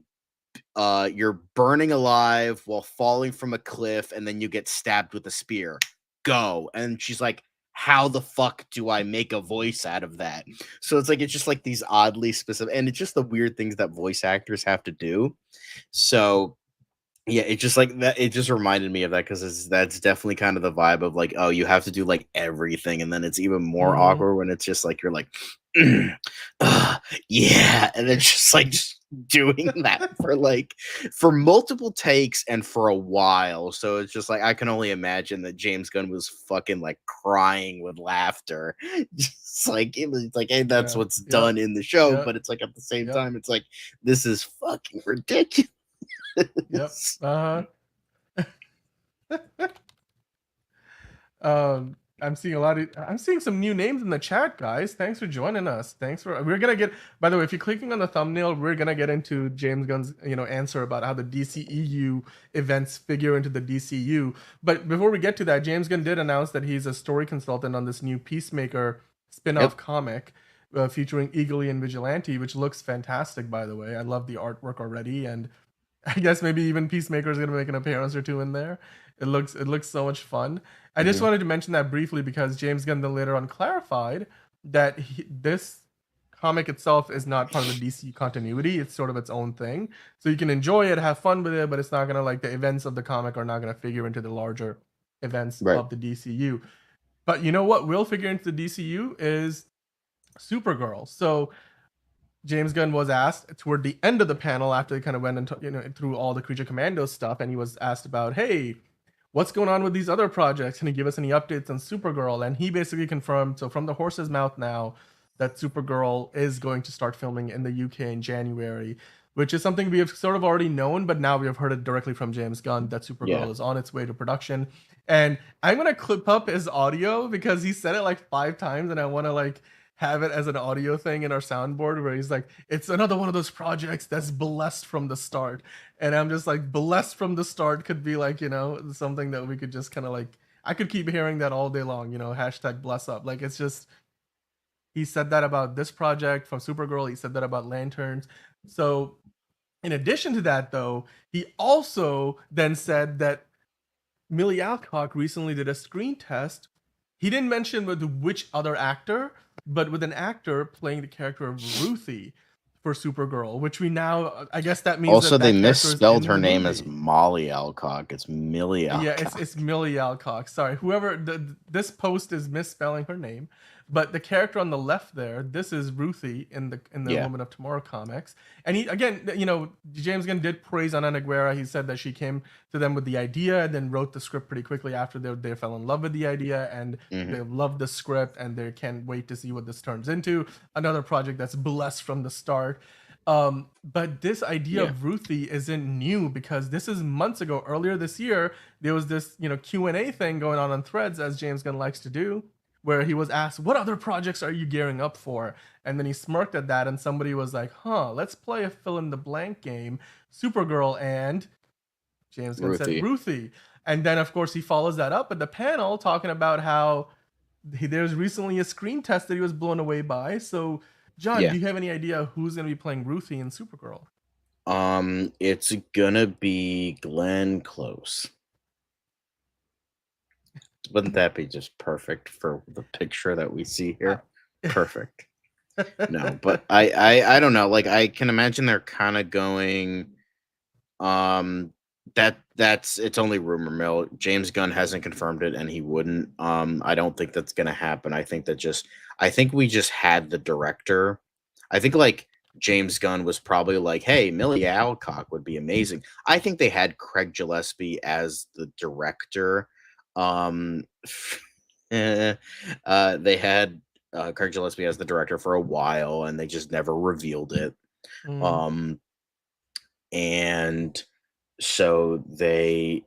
Speaker 2: you're burning alive while falling from a cliff, and then you get stabbed with a spear. Go. And she's like, how the fuck do I make a voice out of that? So it's just like these oddly specific, and it's just the weird things that voice actors have to do. So yeah, it just like that. It just reminded me of that because that's definitely kind of the vibe of like, oh, you have to do like everything, and then it's even more
Speaker 1: Mm-hmm.
Speaker 2: awkward when it's just like you're like, yeah, and then just doing that for multiple takes and for a while. So it's just like I can only imagine that James Gunn was fucking like crying with laughter, just like it was like, hey, that's
Speaker 1: Yeah.
Speaker 2: what's
Speaker 1: Yep.
Speaker 2: done in the show,
Speaker 1: Yep.
Speaker 2: but it's like at the same
Speaker 1: Yep.
Speaker 2: time, it's like this is fucking ridiculous.
Speaker 1: Yep. Uh-huh. I'm seeing some new names in the chat, guys. Thanks for joining us. We're gonna get, by the way, if you're clicking on the thumbnail, we're gonna get into James Gunn's, answer about how the DCEU events figure into the DCU. But before we get to that, James Gunn did announce that he's a story consultant on this new Peacemaker spin-off
Speaker 2: Yep.
Speaker 1: comic featuring Eagly and Vigilante, which looks fantastic, by the way. I love the artwork already, and I guess maybe even Peacemaker is gonna make an appearance or two in there. It looks so much fun. I just
Speaker 2: Mhm.
Speaker 1: wanted to mention that briefly because James Gunn then later on clarified that this comic itself is not part of the DC continuity. It's sort of its own thing. So you can enjoy it, have fun with it, but it's not gonna like the events of the comic are not gonna figure into the larger events
Speaker 2: Right.
Speaker 1: of the DCU. But you know what will figure into the DCU is Supergirl. So James Gunn was asked toward the end of the panel after they kind of went into, through all the Creature Commandos stuff, and he was asked about, hey, what's going on with these other projects? Can you give us any updates on Supergirl? And he basically confirmed, so from the horse's mouth now, that Supergirl is going to start filming in the UK in January, which is something we have sort of already known, but now we have heard it directly from James Gunn that
Speaker 2: Yeah.
Speaker 1: Supergirl is on its way to production. And I'm gonna clip up his audio because he said it like 5 times, and I want to like have it as an audio thing in our soundboard where he's like, it's another one of those projects that's blessed from the start. And I'm just like, blessed from the start could be like, something that we could just kind of like, I could keep hearing that all day long, hashtag bless up. Like, it's just, he said that about this project from Supergirl. He said that about Lanterns. So, in addition to that, though, he also then said that Millie Alcock recently did a screen test. He didn't mention with which other actor, but with an actor playing the character of Ruthie for Supergirl, which we now, I guess that means
Speaker 2: Also,
Speaker 1: that
Speaker 2: they
Speaker 1: that character is
Speaker 2: misspelled
Speaker 1: in
Speaker 2: her
Speaker 1: the
Speaker 2: name as
Speaker 1: movie.
Speaker 2: Molly Alcock. It's Millie
Speaker 1: Yeah, it's
Speaker 2: Alcock.
Speaker 1: Millie Alcock. Sorry, whoever this post is misspelling her name, but the character on the left there, this is Ruthie in the
Speaker 2: Yeah.
Speaker 1: Woman of Tomorrow comics. And he again, James Gunn did praise Anna Neguera. He said that she came to them with the idea and then wrote the script pretty quickly after they fell in love with the idea and
Speaker 2: Hmm.
Speaker 1: they loved the script and they can't wait to see what this turns into. Another project that's blessed from the start. But this idea
Speaker 2: Yeah.
Speaker 1: of Ruthie isn't new because this is months ago. Earlier this year, there was this Q&A thing going on Threads, as James Gunn likes to do, where he was asked, "What other projects are you gearing up for?" And then he smirked at that, and somebody was like, "Huh, let's play a fill in the blank game, Supergirl and." James Gunn said
Speaker 2: Ruthie.
Speaker 1: Ruthie, and then of course he follows that up at the panel talking about how there's recently a screen test that he was blown away by. So, John,
Speaker 2: Yeah.
Speaker 1: do you have any idea who's going to be playing Ruthie in Supergirl?
Speaker 2: It's gonna be Glenn Close. Wouldn't that be just perfect for the picture that we see here? Perfect. No, but I don't know. Like I can imagine they're kind of going. That's it's only rumor mill. James Gunn hasn't confirmed it, and he wouldn't. I don't think that's gonna happen. I think we just had the director. I think like James Gunn was probably like, "Hey, Millie Alcock would be amazing." I think they had Craig Gillespie as the director. Um, they had Craig Gillespie as the director for a while, and they just never revealed it.
Speaker 1: Mm.
Speaker 2: Um, and so they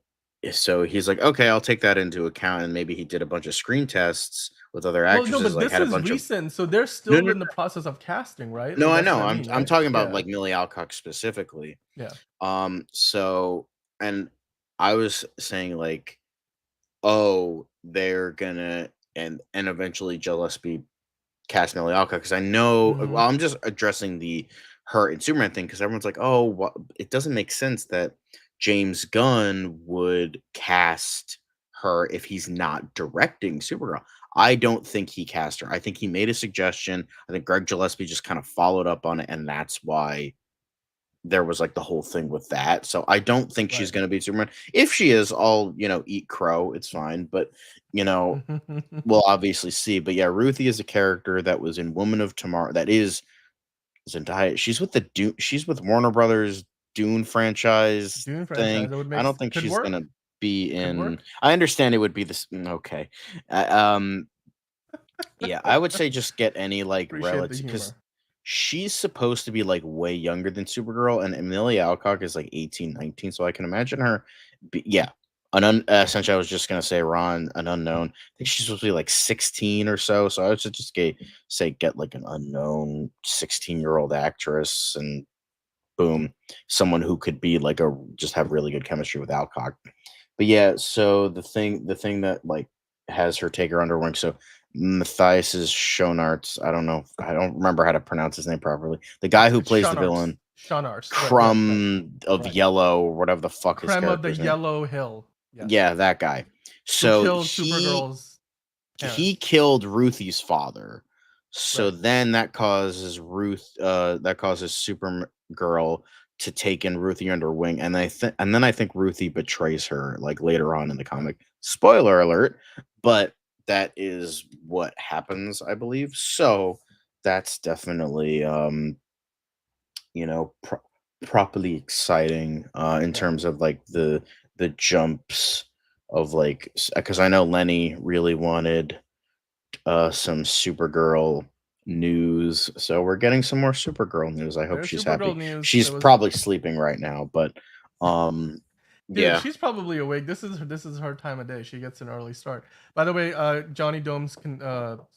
Speaker 2: so he's like, okay, I'll take that into account, and maybe he did a bunch of screen tests with other
Speaker 1: Well, no,
Speaker 2: actresses,
Speaker 1: but
Speaker 2: like
Speaker 1: this
Speaker 2: had a
Speaker 1: is
Speaker 2: bunch of
Speaker 1: recent, so they're
Speaker 2: no,
Speaker 1: still
Speaker 2: no,
Speaker 1: in the process of casting, right?
Speaker 2: no,
Speaker 1: Like
Speaker 2: I
Speaker 1: that's what
Speaker 2: know.
Speaker 1: I mean,
Speaker 2: I'm
Speaker 1: right?
Speaker 2: talking about
Speaker 1: Yeah,
Speaker 2: like Millie Alcock specifically.
Speaker 1: yeah.
Speaker 2: So and I was saying like, oh, they're gonna and eventually Gillespie cast Millie Alcock because I know.
Speaker 1: Hmm.
Speaker 2: Well, I'm just addressing the her and Superman thing because everyone's like, oh, what? It doesn't make sense that James Gunn would cast her if he's not directing Supergirl. I don't think he cast her. I think he made a suggestion. I think Greg Gillespie just kind of followed up on it, and that's why there was like the whole thing with that. So I don't think she's
Speaker 1: Right.
Speaker 2: going to be Superman. If she is, I'll eat crow. It's fine, but you know we'll obviously see. But yeah, Ruthie is a character that was in Woman of Tomorrow. That is Zendaya. She's with the Dune. She's with Warner Brothers Dune franchise
Speaker 1: Dune
Speaker 2: thing.
Speaker 1: franchise that would
Speaker 2: I
Speaker 1: make
Speaker 2: don't think
Speaker 1: could
Speaker 2: she's
Speaker 1: work,
Speaker 2: gonna be
Speaker 1: could
Speaker 2: in.
Speaker 1: work.
Speaker 2: I understand it would be this. Okay, uh, um, yeah, I would say just get any like
Speaker 1: Appreciate the
Speaker 2: relative because
Speaker 1: humor.
Speaker 2: she's supposed to be like way younger than Supergirl, and Emilia Alcock is like 18, 19. So I can imagine her. Yeah, essentially, I was just gonna say Ron, an unknown. I think she's supposed to be like 16 or so. So I would just get like an unknown 16-year-old actress, and boom, someone who could be like a just have really good chemistry with Alcock. But yeah, so the thing that like has her take her under wing. So Matthias's Schonartz, I don't remember how to pronounce his name properly. The guy who
Speaker 1: It's
Speaker 2: plays the
Speaker 1: Sean Arts.
Speaker 2: villain,
Speaker 1: Sean Arts. Right, right, right,
Speaker 2: Crumb of
Speaker 1: right.
Speaker 2: Yellow, or whatever the fuck his
Speaker 1: Creme of the
Speaker 2: character's name.
Speaker 1: Yellow Hill. Yes.
Speaker 2: Yeah, that guy.
Speaker 1: Who
Speaker 2: So
Speaker 1: killed
Speaker 2: he
Speaker 1: Supergirl's
Speaker 2: he
Speaker 1: parents.
Speaker 2: killed Ruthie's father. So
Speaker 1: Right.
Speaker 2: then that causes Supergirl to take in Ruthie under her wing, and then I think Ruthie betrays her like later on in the comic. Spoiler alert, but that is what happens, I believe. So that's definitely you know pro- properly exciting in
Speaker 1: Right.
Speaker 2: terms of like the jumps of like because I know Lenny really wanted some Supergirl news. So we're getting some more Supergirl news. I hope
Speaker 1: There's
Speaker 2: she's happy.
Speaker 1: Supergirl news.
Speaker 2: She's
Speaker 1: There was
Speaker 2: probably sleeping right now, but um
Speaker 1: dude,
Speaker 2: yeah.
Speaker 1: she's probably awake. This is her time of day. She gets an early start. By the way, Johnny Dome's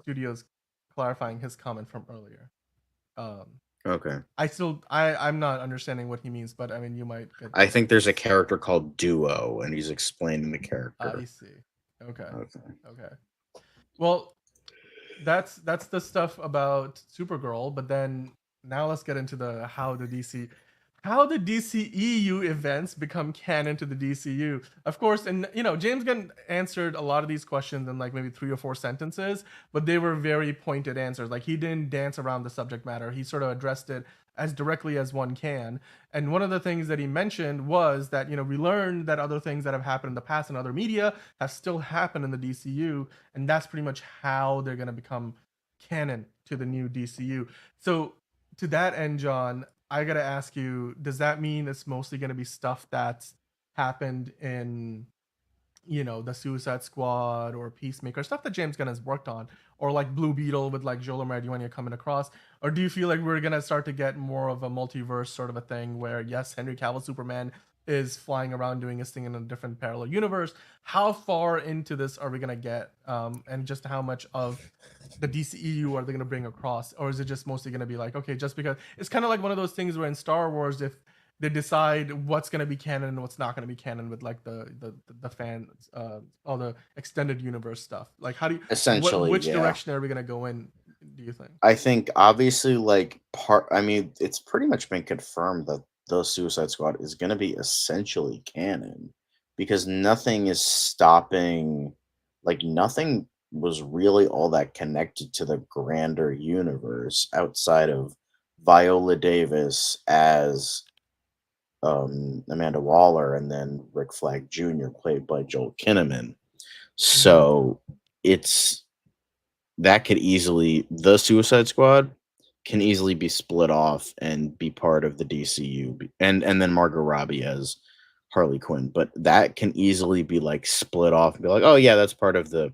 Speaker 1: studios clarifying his comment from earlier. Um,
Speaker 2: Okay.
Speaker 1: I'm not understanding what he means, but I mean you might get
Speaker 2: I
Speaker 1: the
Speaker 2: think there's a
Speaker 1: gist.
Speaker 2: character called Duo and he's explaining the
Speaker 1: I
Speaker 2: character.
Speaker 1: see. Okay.
Speaker 2: Okay.
Speaker 1: Okay. Well, that's the stuff about Supergirl, but then now let's get into the how the DCEU events become canon to the DCU. Of course, and James Gunn answered a lot of these questions in like maybe 3 or 4 sentences, but they were very pointed answers. Like he didn't dance around the subject matter. He sort of addressed it as directly as one can. And one of the things that he mentioned was that we learned that other things that have happened in the past in other media have still happened in the DCU, and that's pretty much how they're going to become canon to the new DCU. So to that end, John, I gotta ask you: does that mean it's mostly going to be stuff that's happened in the Suicide Squad or Peacemaker, stuff that James Gunn has worked on, or like Blue Beetle with like Joel Maridueña coming across? Or do you feel like we're gonna start to get more of a multiverse sort of a thing where yes, Henry Cavill Superman is flying around doing his thing in a different parallel universe? How far into this are we gonna get, and just how much of the DCEU are they gonna bring across, or is it just mostly gonna be like, okay, just because it's kind of like one of those things where in Star Wars, if they decide what's going to be canon and what's not going to be canon with like the fans, all the extended universe stuff, like how do you
Speaker 2: Essentially,
Speaker 1: which
Speaker 2: yeah.
Speaker 1: direction are we going to go in, do you think?
Speaker 2: I think obviously like I mean, it's pretty much been confirmed that the Suicide Squad is going to be essentially canon because nothing is stopping like nothing was really all that connected to the grander universe outside of Viola Davis as Amanda Waller, and then Rick Flag Jr. played by Joel Kinnaman.
Speaker 1: Mm-hmm.
Speaker 2: So it's that could easily the Suicide Squad can easily be split off and be part of the DCU, and then Margot Robbie as Harley Quinn, but that can easily be like split off and be like, oh yeah, that's part of the.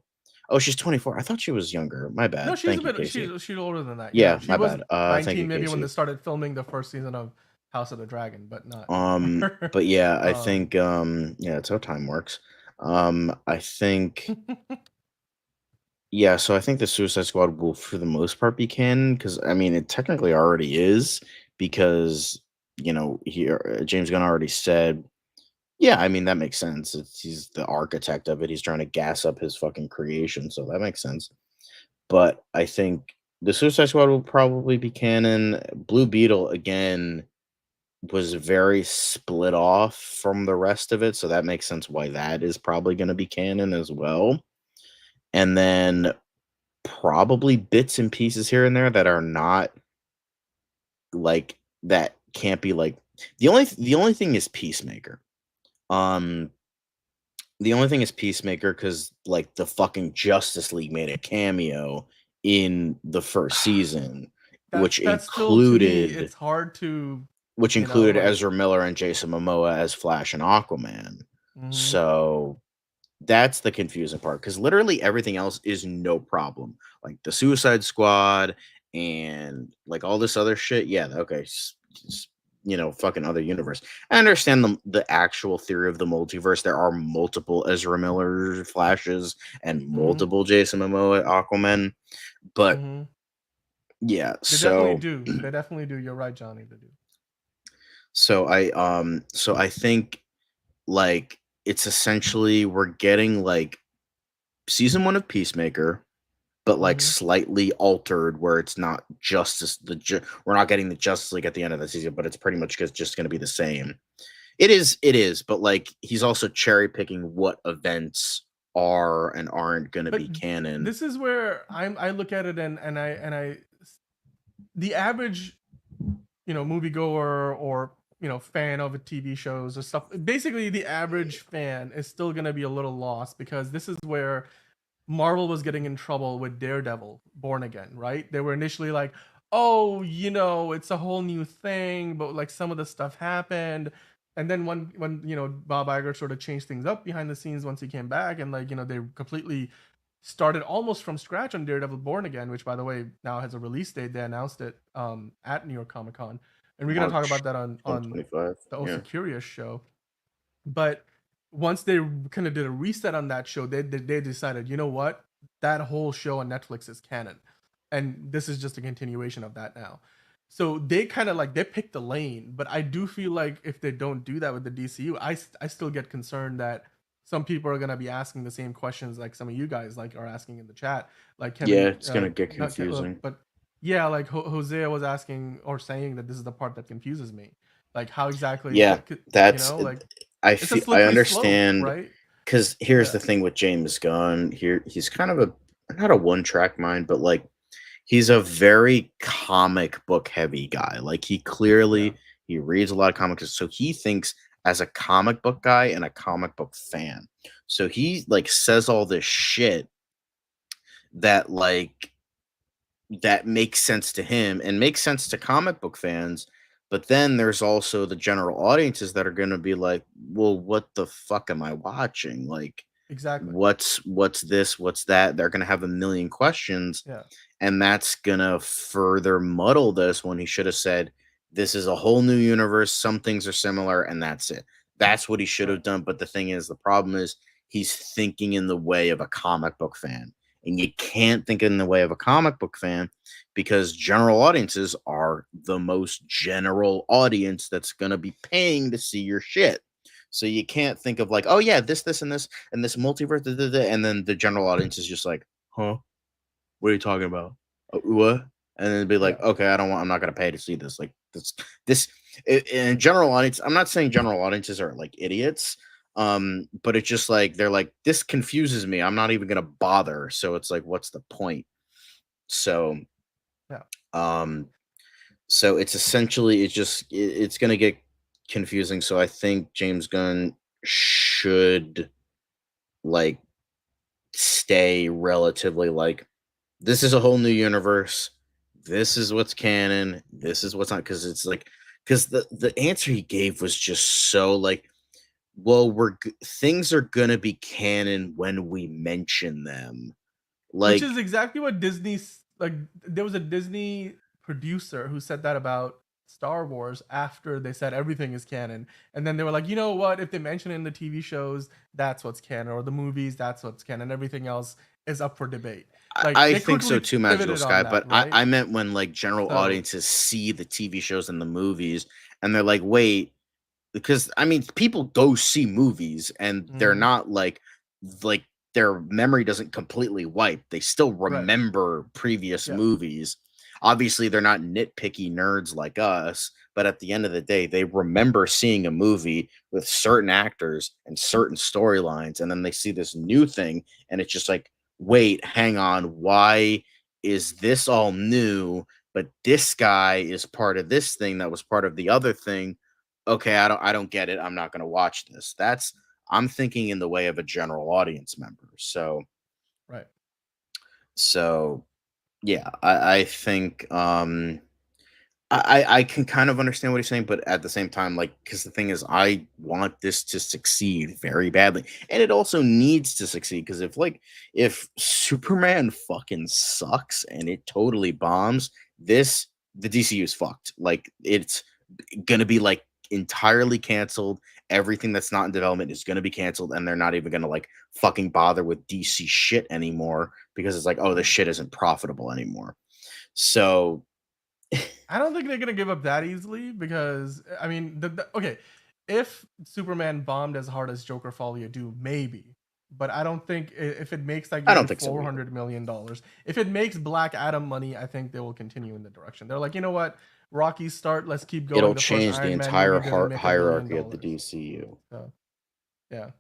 Speaker 2: Oh, she's 24. I thought she was younger. My
Speaker 1: No,
Speaker 2: bad.
Speaker 1: she's a
Speaker 2: Thank you,
Speaker 1: bit.
Speaker 2: Casey.
Speaker 1: She's older than that. Yeah,
Speaker 2: Yeah,
Speaker 1: she
Speaker 2: my
Speaker 1: was
Speaker 2: bad. Thank
Speaker 1: 19
Speaker 2: you,
Speaker 1: maybe when they
Speaker 2: Casey.
Speaker 1: started filming the first season of House of the Dragon, but not anymore.
Speaker 2: But yeah, I
Speaker 1: um,
Speaker 2: think yeah, it's how time works. I think yeah, so I think the Suicide Squad will, for the most part, be canon because I mean, it technically already is because James Gunn already said, yeah, I mean that makes sense. He's the architect of it. He's trying to gas up his fucking creation, so that makes sense. But I think the Suicide Squad will probably be canon. Blue Beetle again was very split off from the rest of it, so that makes sense why that is probably going to be canon as well. And then probably bits and pieces here and there that are not like that can't be like the only thing is Peacemaker. Um the only thing is Peacemaker because like the fucking Justice League made a cameo in the first season, which
Speaker 1: that's still to me.
Speaker 2: included
Speaker 1: It's hard to,
Speaker 2: which included
Speaker 1: like.
Speaker 2: Ezra Miller and Jason Momoa as Flash and Aquaman.
Speaker 1: Mhm.
Speaker 2: So that's the confusing part because literally everything else is no problem. Like the Suicide Squad and like all this other shit. Yeah, okay. Fucking other universe. I understand the actual theory of the multiverse. There are multiple Ezra Miller Flashes and
Speaker 1: Mhm.
Speaker 2: multiple Jason Momoa Aquaman. But
Speaker 1: Mhm.
Speaker 2: yeah,
Speaker 1: They definitely
Speaker 2: so
Speaker 1: do. They definitely do. You're right, Johnny. They do.
Speaker 2: I think like it's essentially we're getting like season 1 of Peacemaker, but like
Speaker 1: Mhm.
Speaker 2: slightly altered where it's not justice we're not getting the Justice League at the end of the season, but it's pretty much just going to be the same. It is, but like he's also cherry picking what events are and aren't going to
Speaker 1: But
Speaker 2: be canon.
Speaker 1: this is where I look at it and I the average moviegoer or fan of TV shows or stuff. Basically, the average fan is still gonna be a little lost because this is where Marvel was getting in trouble with Daredevil, Born Again, right? They were initially like, "Oh, it's a whole new thing," but like some of the stuff happened, and then when Bob Iger sort of changed things up behind the scenes once he came back, and like they completely started almost from scratch on Daredevil Born Again, which by the way now has a release date. They announced it at New York Comic Con, and we're gonna talk
Speaker 2: March
Speaker 1: about that on
Speaker 2: 2025.
Speaker 1: the
Speaker 2: Yeah.
Speaker 1: OC Curious show. But once they kind of did a reset on that show, they decided, you know what, that whole show on Netflix is canon, and this is just a continuation of that now. So they kind of like they picked the lane, but I do feel like if they don't do that with the DCU, I still get concerned that some people are gonna be asking the same questions like some of you guys like are asking in the chat, like
Speaker 2: Yeah,
Speaker 1: Kevin,
Speaker 2: it's going to get
Speaker 1: not Kevin,
Speaker 2: confusing.
Speaker 1: but yeah, like Hosea was asking or saying that this is the part that confuses me, like how exactly
Speaker 2: Yeah,
Speaker 1: what
Speaker 2: that's
Speaker 1: like it's a
Speaker 2: I
Speaker 1: slippery slope,
Speaker 2: understand
Speaker 1: right?
Speaker 2: because here's
Speaker 1: Yeah,
Speaker 2: the thing with James Gunn. Here he's kind of a not a one track mind, but like he's a very comic book heavy guy. Like
Speaker 1: yeah,
Speaker 2: he reads a lot of comics, so he thinks as a comic book guy and a comic book fan. So he like says all this shit that like that makes sense to him and makes sense to comic book fans. But then there's also the general audiences that are going to be like, well, what the fuck am I watching? Like,
Speaker 1: exactly.
Speaker 2: what's this? What's that? They're going to have a million questions.
Speaker 1: Yeah,
Speaker 2: And that's going to further muddle this when he should have said, this is a whole new universe. Some things are similar, and that's it. That's what he should
Speaker 1: right,
Speaker 2: have done. But the thing is, the problem is he's thinking in the way of a comic book fan. And you can't think in the way of a comic book fan because general audiences are the most general audience that's going to be paying to see your shit. So you can't think of like, oh yeah, this, and this multiverse, da, da, da, and then the general audience is just like, huh? What are you talking about? What? And then be like,
Speaker 1: yeah,
Speaker 2: okay, I'm not gonna pay to see this. Like this in general audience. I'm not saying general audiences are like idiots, but it's just like they're like this confuses me. I'm not even gonna bother. So it's like, what's the point? So,
Speaker 1: yeah.
Speaker 2: um, so it's essentially it's just it's gonna get confusing. So I think James Gunn should like stay relatively like this is a whole new universe. This is what's canon. This is what's not, because it's like because the answer he gave was just so like, well, things are gonna be canon when we mention them.
Speaker 1: Which
Speaker 2: Like
Speaker 1: is exactly what Disney's like. There was a Disney producer who said that about Star Wars after they said everything is canon, and then they were like, you know what? If they mention it in the TV shows, that's what's canon, or the movies, that's what's canon. Everything else is up for debate. Like
Speaker 2: I
Speaker 1: they
Speaker 2: think so
Speaker 1: quickly
Speaker 2: too, Magical
Speaker 1: pivoted
Speaker 2: Sky.
Speaker 1: on
Speaker 2: But
Speaker 1: that, right?
Speaker 2: I meant when like general
Speaker 1: So
Speaker 2: audiences see the TV shows and the movies, and they're like, wait, because I mean, people go see movies and they're
Speaker 1: mhm,
Speaker 2: not like their memory doesn't completely wipe. They still
Speaker 1: right,
Speaker 2: remember previous
Speaker 1: yeah.
Speaker 2: movies. Obviously, they're not nitpicky nerds like us, but at the end of the day, they remember seeing a movie with certain actors and certain storylines, and then they see this new thing, and it's just like, wait, hang on, why is this all new? But this guy is part of this thing that was part of the other thing. Okay, I don't get it. I'm not going to watch this. That's I'm thinking in the way of a general audience member.
Speaker 1: Right.
Speaker 2: So yeah, I think I can kind of understand what he's saying, but at the same time, like, because the thing is, I want this to succeed very badly, and it also needs to succeed. Because if Superman fucking sucks and it totally bombs, the DCU is fucked. Like, it's gonna be like entirely canceled. Everything that's not in development is gonna be canceled, and they're not even gonna like fucking bother with DC shit anymore because it's like, oh, this
Speaker 1: Mhm.
Speaker 2: shit isn't profitable anymore. So
Speaker 1: I don't think they're gonna give up that easily because I mean, okay, if Superman bombed as hard as Joker Folia do, maybe, but I don't think if it makes like
Speaker 2: I
Speaker 1: even
Speaker 2: don't think so
Speaker 1: four
Speaker 2: either.
Speaker 1: hundred million dollars, if it makes Black Adam money, I think they will continue in the direction. They're like, you know what, Rocky start, let's keep
Speaker 2: It'll
Speaker 1: going. The first
Speaker 2: change the
Speaker 1: Iron Man movie
Speaker 2: entire
Speaker 1: didn't make $1 billion,
Speaker 2: hierarchy of the DCU.
Speaker 1: so yeah.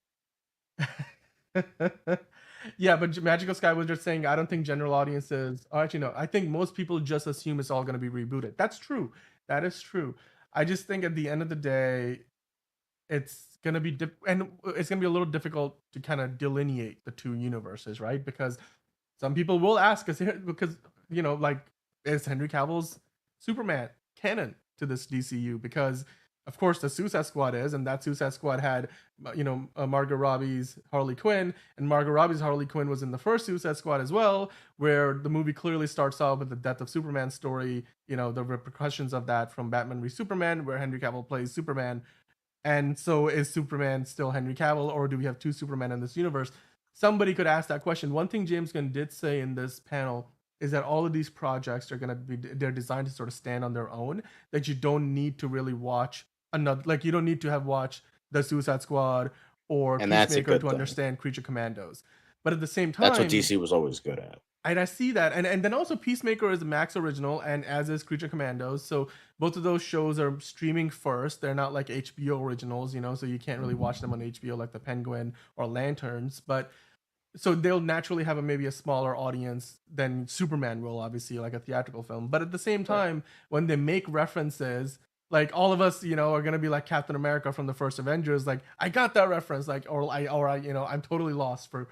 Speaker 1: Yeah, but Magical Sky was just saying, I don't think general audiences, or actually, no, I think most people just assume it's all going to be rebooted. That's true. That is true. I just think at the end of the day, it's going to be, and it's going to be a little difficult to kind of delineate the two universes, right? Because some people will ask us, because, like, is Henry Cavill's Superman canon to this DCU? Because of course the Suicide Squad is, and that Suicide Squad had, Margot Robbie's Harley Quinn, and Margot Robbie's Harley Quinn was in the first Suicide Squad as well, where the movie clearly starts off with the death of Superman story, the repercussions of that from Batman v Superman, where Henry Cavill plays Superman. And so is Superman still Henry Cavill, or do we have two Supermen in this universe? Somebody could ask that question. One thing James Gunn did say in this panel is that all of these projects are going to be, they're designed to sort of stand on their own, that you don't need to really watch another, like you don't need to have watched the Suicide Squad or
Speaker 2: And that's a
Speaker 1: Peacemaker
Speaker 2: good
Speaker 1: to
Speaker 2: thing.
Speaker 1: understand Creature Commandos. But at the same
Speaker 2: That's what
Speaker 1: time,
Speaker 2: DC was always good at.
Speaker 1: and I see that, and then also Peacemaker is a Max original, and as is Creature Commandos. So both of those shows are streaming first. They're not like HBO originals, so you can't really watch them on HBO like the Penguin or Lanterns. But so they'll naturally have maybe a smaller audience than Superman will, obviously, like a theatrical film. But at the same
Speaker 2: Right.
Speaker 1: time, when they make references, like all of us, are gonna be like Captain America from the first Avengers, like I got that reference, like or I, I'm totally lost for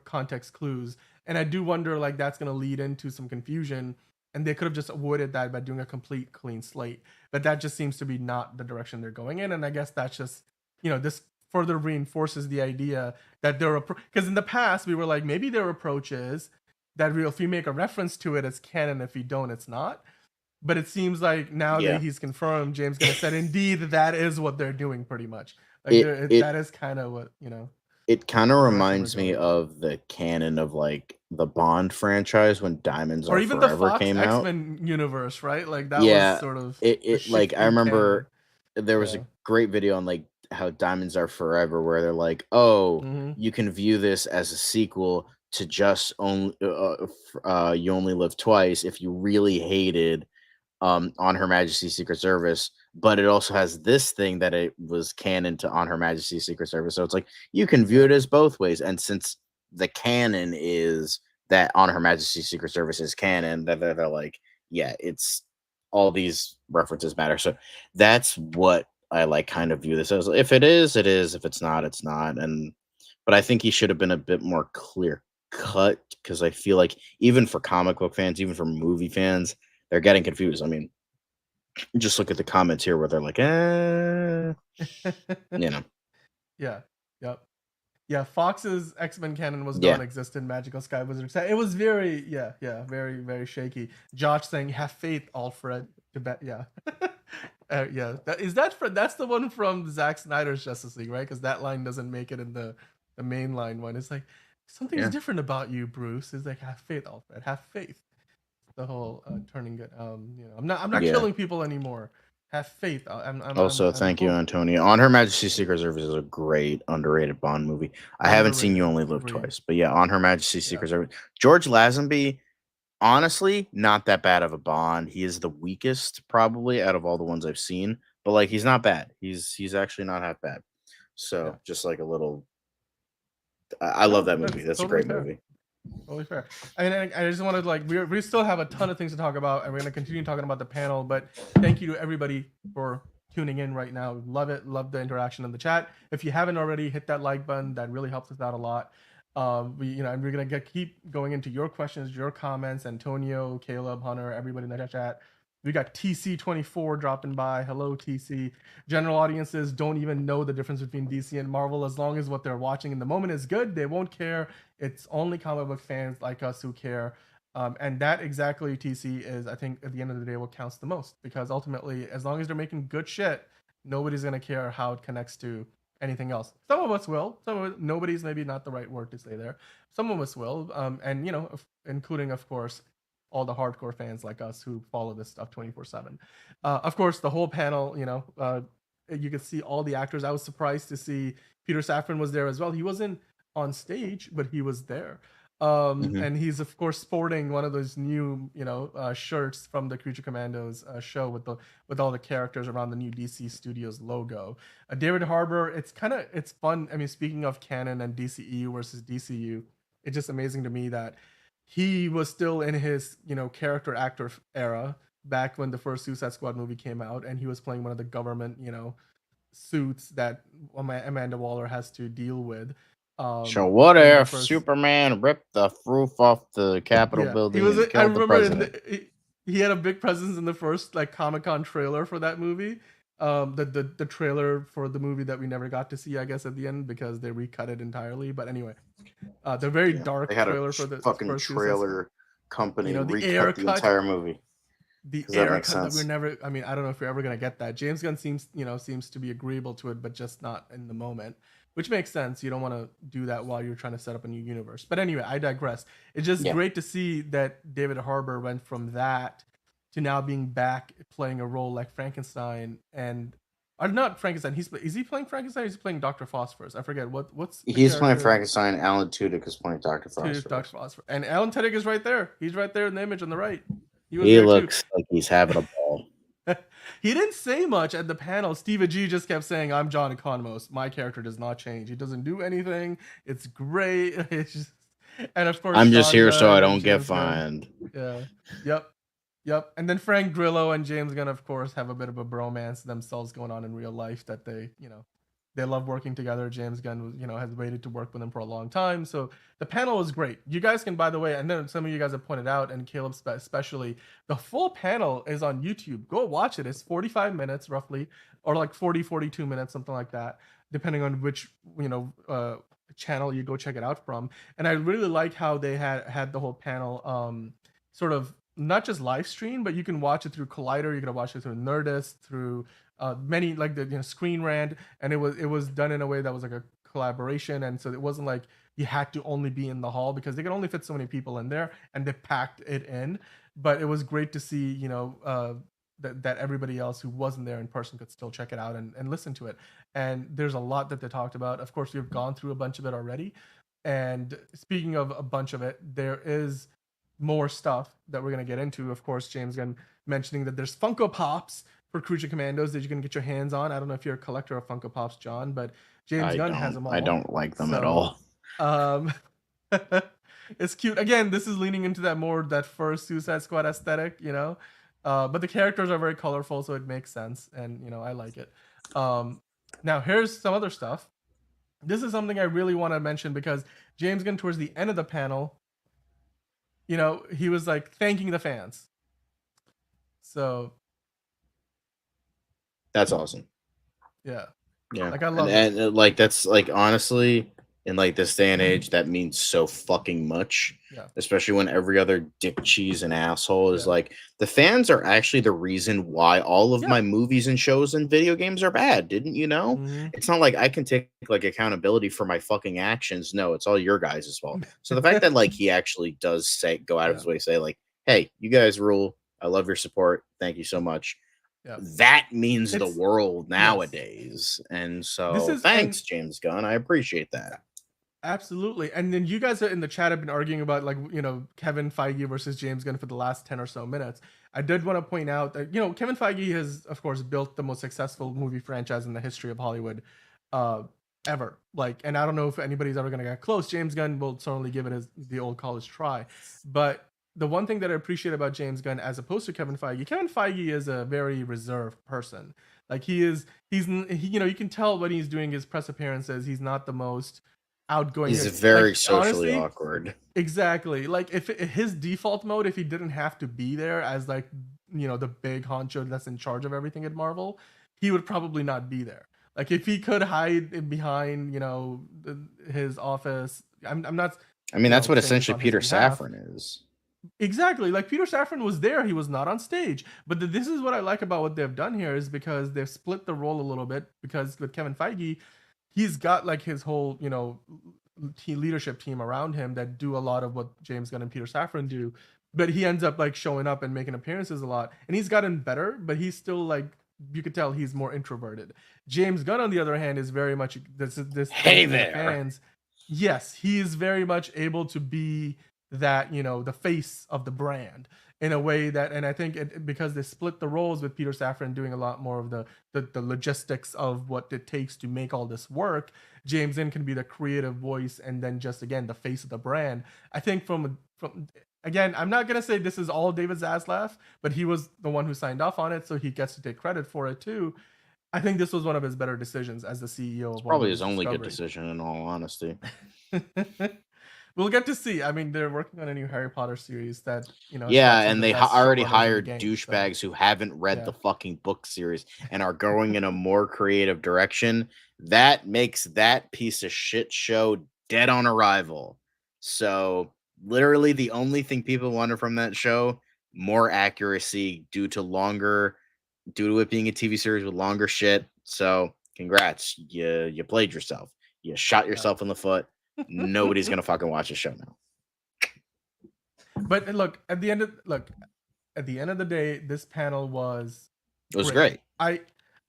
Speaker 1: context clues, and I do wonder like that's gonna lead into some confusion, and they could have just avoided that by doing a complete clean slate, but that just seems to be not the direction they're going in, and I guess that's just this further reinforces the idea that they're because in the past we were like maybe their approach is that if we make a reference to it, it's canon. If we don't, it's not. But it seems like now that
Speaker 2: Yeah.
Speaker 1: he's confirmed, James Gunn has said, indeed, that is what they're doing pretty much. Like
Speaker 2: It
Speaker 1: that
Speaker 2: it
Speaker 1: is kind of what
Speaker 2: it kind of
Speaker 1: the direction we're
Speaker 2: reminds me
Speaker 1: going in,
Speaker 2: of the canon of like the Bond franchise when Diamonds
Speaker 1: or
Speaker 2: Are
Speaker 1: even the
Speaker 2: Forever
Speaker 1: Fox
Speaker 2: came
Speaker 1: X
Speaker 2: out.
Speaker 1: Men universe, right? Like that was
Speaker 2: Yeah,
Speaker 1: sort of a
Speaker 2: it like
Speaker 1: shift
Speaker 2: I
Speaker 1: in canon.
Speaker 2: remember there was a
Speaker 1: So,
Speaker 2: great video on like how Diamonds Are Forever where they're like, "Oh,
Speaker 1: mm-hmm.
Speaker 2: you can view this as a sequel to just only You Only Live Twice if you really hated On Her Majesty's Secret Service, but it also has this thing that it was canon to On Her Majesty's Secret Service. So it's like you can view
Speaker 1: Yeah,
Speaker 2: it as both ways. And since the canon is that On Her Majesty's Secret Service is canon, that they're like, yeah, it's all these references matter. So that's what I like kind of view this as if it is, it is. If it's not, it's not. But I think he should have been a bit more clear cut because I feel like even for comic book fans, even for movie fans, they're getting confused. I mean, just look at the comments here where they're like, you know,
Speaker 1: Yeah. Yep. Yeah, Fox's X-Men canon was
Speaker 2: yeah,
Speaker 1: non-existent. Magical Sky Wizard. It was very, very, very shaky. Josh saying, "Have faith, Alfred." To bet, yeah, yeah. That's the one from Zack Snyder's Justice League, right? Because that line doesn't make it in the main line one. It's like something's
Speaker 2: yeah,
Speaker 1: different about you, Bruce. It's like, have faith, Alfred. Have faith. The whole turning good. I'm not
Speaker 2: yeah.
Speaker 1: killing people anymore. Have faith.
Speaker 2: Also,
Speaker 1: I'm
Speaker 2: thank you,
Speaker 1: hope
Speaker 2: Antonio. On Her Majesty's Secret Service is a great underrated Bond movie. I haven't seen You
Speaker 1: underrated.
Speaker 2: Only Live
Speaker 1: Agreed.
Speaker 2: Twice, but yeah, On Her Majesty's
Speaker 1: Yeah.
Speaker 2: Secret Service. George Lazenby, honestly, not that bad of a Bond. He is the weakest probably out of all the ones I've seen, but like he's not bad. He's actually not half bad.
Speaker 1: Yeah.
Speaker 2: So just like a little, I love
Speaker 1: No,
Speaker 2: that movie.
Speaker 1: that's
Speaker 2: That's a
Speaker 1: totally
Speaker 2: great
Speaker 1: fair.
Speaker 2: movie.
Speaker 1: Totally fair. I just wanted we still have a ton of things to talk about, and we're gonna continue talking about the panel. But thank you to everybody for tuning in right now. Love it. Love the interaction in the chat. If you haven't already, hit that like button. That really helps us out a lot. And we're gonna keep going into your questions, your comments. Antonio, Caleb, Hunter, everybody in the chat. We got TC24 dropping by. Hello, TC. General audiences don't even know the difference between DC and Marvel. As long as what they're watching in the moment is good, they won't care. It's only comic book fans like us who care. And that exactly, TC, is, I think, at the end of the day, what counts the most. Because ultimately, as long as they're making good shit, nobody's going to care how it connects to anything else. Some of us will. Nobody's maybe not the right word to say there. Some of us will. Including, of course, all the hardcore fans like us who follow this stuff 24/7. Of course, the whole panel, you could see all the actors. I was surprised to see Peter Safran was there as well. He wasn't on stage, but he was there.
Speaker 2: Hmm.
Speaker 1: And he's of course sporting one of those new, shirts from the Creature Commandos show with all the characters around the new DC Studios logo. David Harbour, it's fun. I mean, speaking of canon and DCEU versus DCU, it's just amazing to me that he was still in his character actor era back when the first Suicide Squad movie came out, and he was playing one of the government suits that Amanda Waller has to deal with.
Speaker 2: So what
Speaker 1: In the
Speaker 2: if
Speaker 1: first,
Speaker 2: Superman ripped the roof off the Capitol
Speaker 1: yeah, he
Speaker 2: building
Speaker 1: was.
Speaker 2: and
Speaker 1: I
Speaker 2: killed the
Speaker 1: remember
Speaker 2: president?
Speaker 1: he had a big presence in the first like Comic-Con trailer for that movie. The trailer for the movie that we never got to see, I guess, at the end because they recut it entirely. But anyway, the very
Speaker 2: Yeah, they
Speaker 1: dark
Speaker 2: had a
Speaker 1: trailer for the
Speaker 2: fucking
Speaker 1: first Suicide Squad.
Speaker 2: trailer company
Speaker 1: The air
Speaker 2: recut the
Speaker 1: cut,
Speaker 2: entire movie because that makes
Speaker 1: that we're
Speaker 2: sense.
Speaker 1: never. I mean, I don't know if we're ever gonna get that. James Gunn seems to be agreeable to it, but just not in the moment, which makes sense. You don't want to do that while you're trying to set up a new universe. But anyway, I digress. It's just
Speaker 2: Yeah,
Speaker 1: great to see that David Harbour went from that to now being back playing a role like Frankenstein and. Or not Frankenstein. Is he playing Frankenstein? Or is he playing Doctor Phosphorus? I forget what's the
Speaker 2: he's playing
Speaker 1: character
Speaker 2: Frankenstein. Alan Tudyk is playing Doctor
Speaker 1: to
Speaker 2: Frost.
Speaker 1: Doctor Phosphorus, and Alan Tudyk is right there. He's right there in the image on the right. He was
Speaker 2: He
Speaker 1: there too.
Speaker 2: looks like he's having a ball.
Speaker 1: He didn't say much at the panel. Steve G just kept saying, "I'm John Economos. My character does not change. He doesn't do anything. It's great." It's just... And of course,
Speaker 2: I'm just
Speaker 1: Sean
Speaker 2: here so I
Speaker 1: Gunn and
Speaker 2: don't get
Speaker 1: James Gunn.
Speaker 2: fined.
Speaker 1: Yeah. Yep. Yep. And then Frank Grillo and James Gunn, of course, have a bit of a bromance themselves going on in real life that they love working together. James Gunn, has waited to work with them for a long time. So the panel was great. You guys can, by the way, I know some of you guys have pointed out, and Caleb especially, the full panel is on YouTube. Go watch it. It's 45 minutes roughly, or like 42 minutes, something like that, depending on which, channel you go check it out from. And I really like how they had the whole panel sort of not just live stream, but you can watch it through Collider, you can watch it through Nerdist, through many like the Screen Rant, and it was done in a way that was like a collaboration, and so it wasn't like you had to only be in the hall because they could only fit so many people in there, and they packed it in. But it was great to see, that everybody else who wasn't there in person could still check it out and listen to it. And there's a lot that they talked about. Of course, we've gone through a bunch of it already. And speaking of a bunch of it, there is more stuff that we're going to get into. Of course, James Gunn mentioning that there's Funko Pops for Creature Commandos that you can get your hands on. I don't know if you're a collector of Funko Pops, John, but James Gunn has them
Speaker 2: I
Speaker 1: all.
Speaker 2: don't like them at
Speaker 1: So,
Speaker 2: all.
Speaker 1: um, it's cute. Again, this is leaning into that first Suicide Squad aesthetic, But the characters are very colorful, so it makes sense, and I like it. Now here's some other stuff. This is something I really want to mention because James Gunn, towards the end of the panel, he was like thanking the fans. So
Speaker 2: That's awesome.
Speaker 1: yeah,
Speaker 2: Yeah,
Speaker 1: like I
Speaker 2: and,
Speaker 1: love
Speaker 2: and
Speaker 1: that.
Speaker 2: like that's like honestly, in like this day and age, that means so fucking much.
Speaker 1: Yeah,
Speaker 2: Especially when every other dick cheese and asshole is
Speaker 1: yeah,
Speaker 2: like, the fans are actually the reason why all of
Speaker 1: yeah.
Speaker 2: my movies and shows and video games are bad. Didn't you know?
Speaker 1: Mm-hmm.
Speaker 2: It's not like I can take like accountability for my fucking actions. No, it's all your guys' fault. So the fact that like he actually does go out of
Speaker 1: Yeah,
Speaker 2: his way to say like, hey, you guys rule. I love your support. Thank you so much.
Speaker 1: yeah.
Speaker 2: That means the
Speaker 1: It's
Speaker 2: world
Speaker 1: yes.
Speaker 2: nowadays. And
Speaker 1: This
Speaker 2: so
Speaker 1: is and
Speaker 2: thanks, James Gunn. I appreciate that.
Speaker 1: Absolutely. And then you guys in the chat have been arguing about like, Kevin Feige versus James Gunn for the last 10 or so minutes. I did want to point out that, Kevin Feige has, of course, built the most successful movie franchise in the history of Hollywood uh, ever. Like, and I don't know if anybody's ever going to get close. James Gunn will certainly give it the old college try. But the one thing that I appreciate about James Gunn, as opposed to Kevin Feige is a very reserved person. Like you can tell when he's doing his press appearances, he's not the most outgoing.
Speaker 2: He's very
Speaker 1: Like
Speaker 2: socially
Speaker 1: honestly,
Speaker 2: awkward.
Speaker 1: exactly. Like if his default mode, if he didn't have to be there as like the big honcho that's in charge of everything at Marvel, he would probably not be there. Like if he could hide behind his office, I'm not
Speaker 2: I mean, that's what
Speaker 1: saying this
Speaker 2: essentially
Speaker 1: on his
Speaker 2: Peter
Speaker 1: behalf.
Speaker 2: Safran is.
Speaker 1: Exactly. Like Peter Safran was there, he was not on stage. But this is what I like about what they've done here is because they've split the role a little bit. Because with Kevin Feige, he's got like his whole leadership team around him that do a lot of what James Gunn and Peter Safran do. But he ends up like showing up and making appearances a lot, and he's gotten better. But he's still like, you could tell he's more introverted. James Gunn, on the other hand, is very much this
Speaker 2: Hey
Speaker 1: thanking the
Speaker 2: there.
Speaker 1: fans. Yes, he is very much able to be that the face of the brand in a way that, and I think because they split the roles with Peter Safran doing a lot more of the logistics of what it takes to make all this work, James Gunn can be the creative voice and then just again the face of the brand. I think from again, I'm not gonna say this is all David Zaslav, but he was the one who signed off on it, so he gets to take credit for it too. I think this was one of his better decisions as the CEO
Speaker 2: It's
Speaker 1: of Warner
Speaker 2: probably his
Speaker 1: Brothers
Speaker 2: only good
Speaker 1: Discovery.
Speaker 2: decision, in all honesty.
Speaker 1: We'll get to see. I mean, they're working on a new Harry Potter series that has
Speaker 2: Yeah,
Speaker 1: got some of
Speaker 2: and
Speaker 1: the
Speaker 2: they
Speaker 1: best
Speaker 2: already
Speaker 1: showrunners in the
Speaker 2: hired
Speaker 1: game. So
Speaker 2: douchebags who haven't read the
Speaker 1: yeah,
Speaker 2: fucking book series and are going in a more creative direction. That makes that piece of shit show dead on arrival. So, literally, the only thing people wanted from that show, more accuracy due to it being a TV series with longer shit. So, congrats, you played yourself. You shot
Speaker 1: yeah.
Speaker 2: yourself in the foot. Nobody's gonna fucking watch the show now.
Speaker 1: But look, at the end of the day, this panel was
Speaker 2: It was
Speaker 1: great.
Speaker 2: great.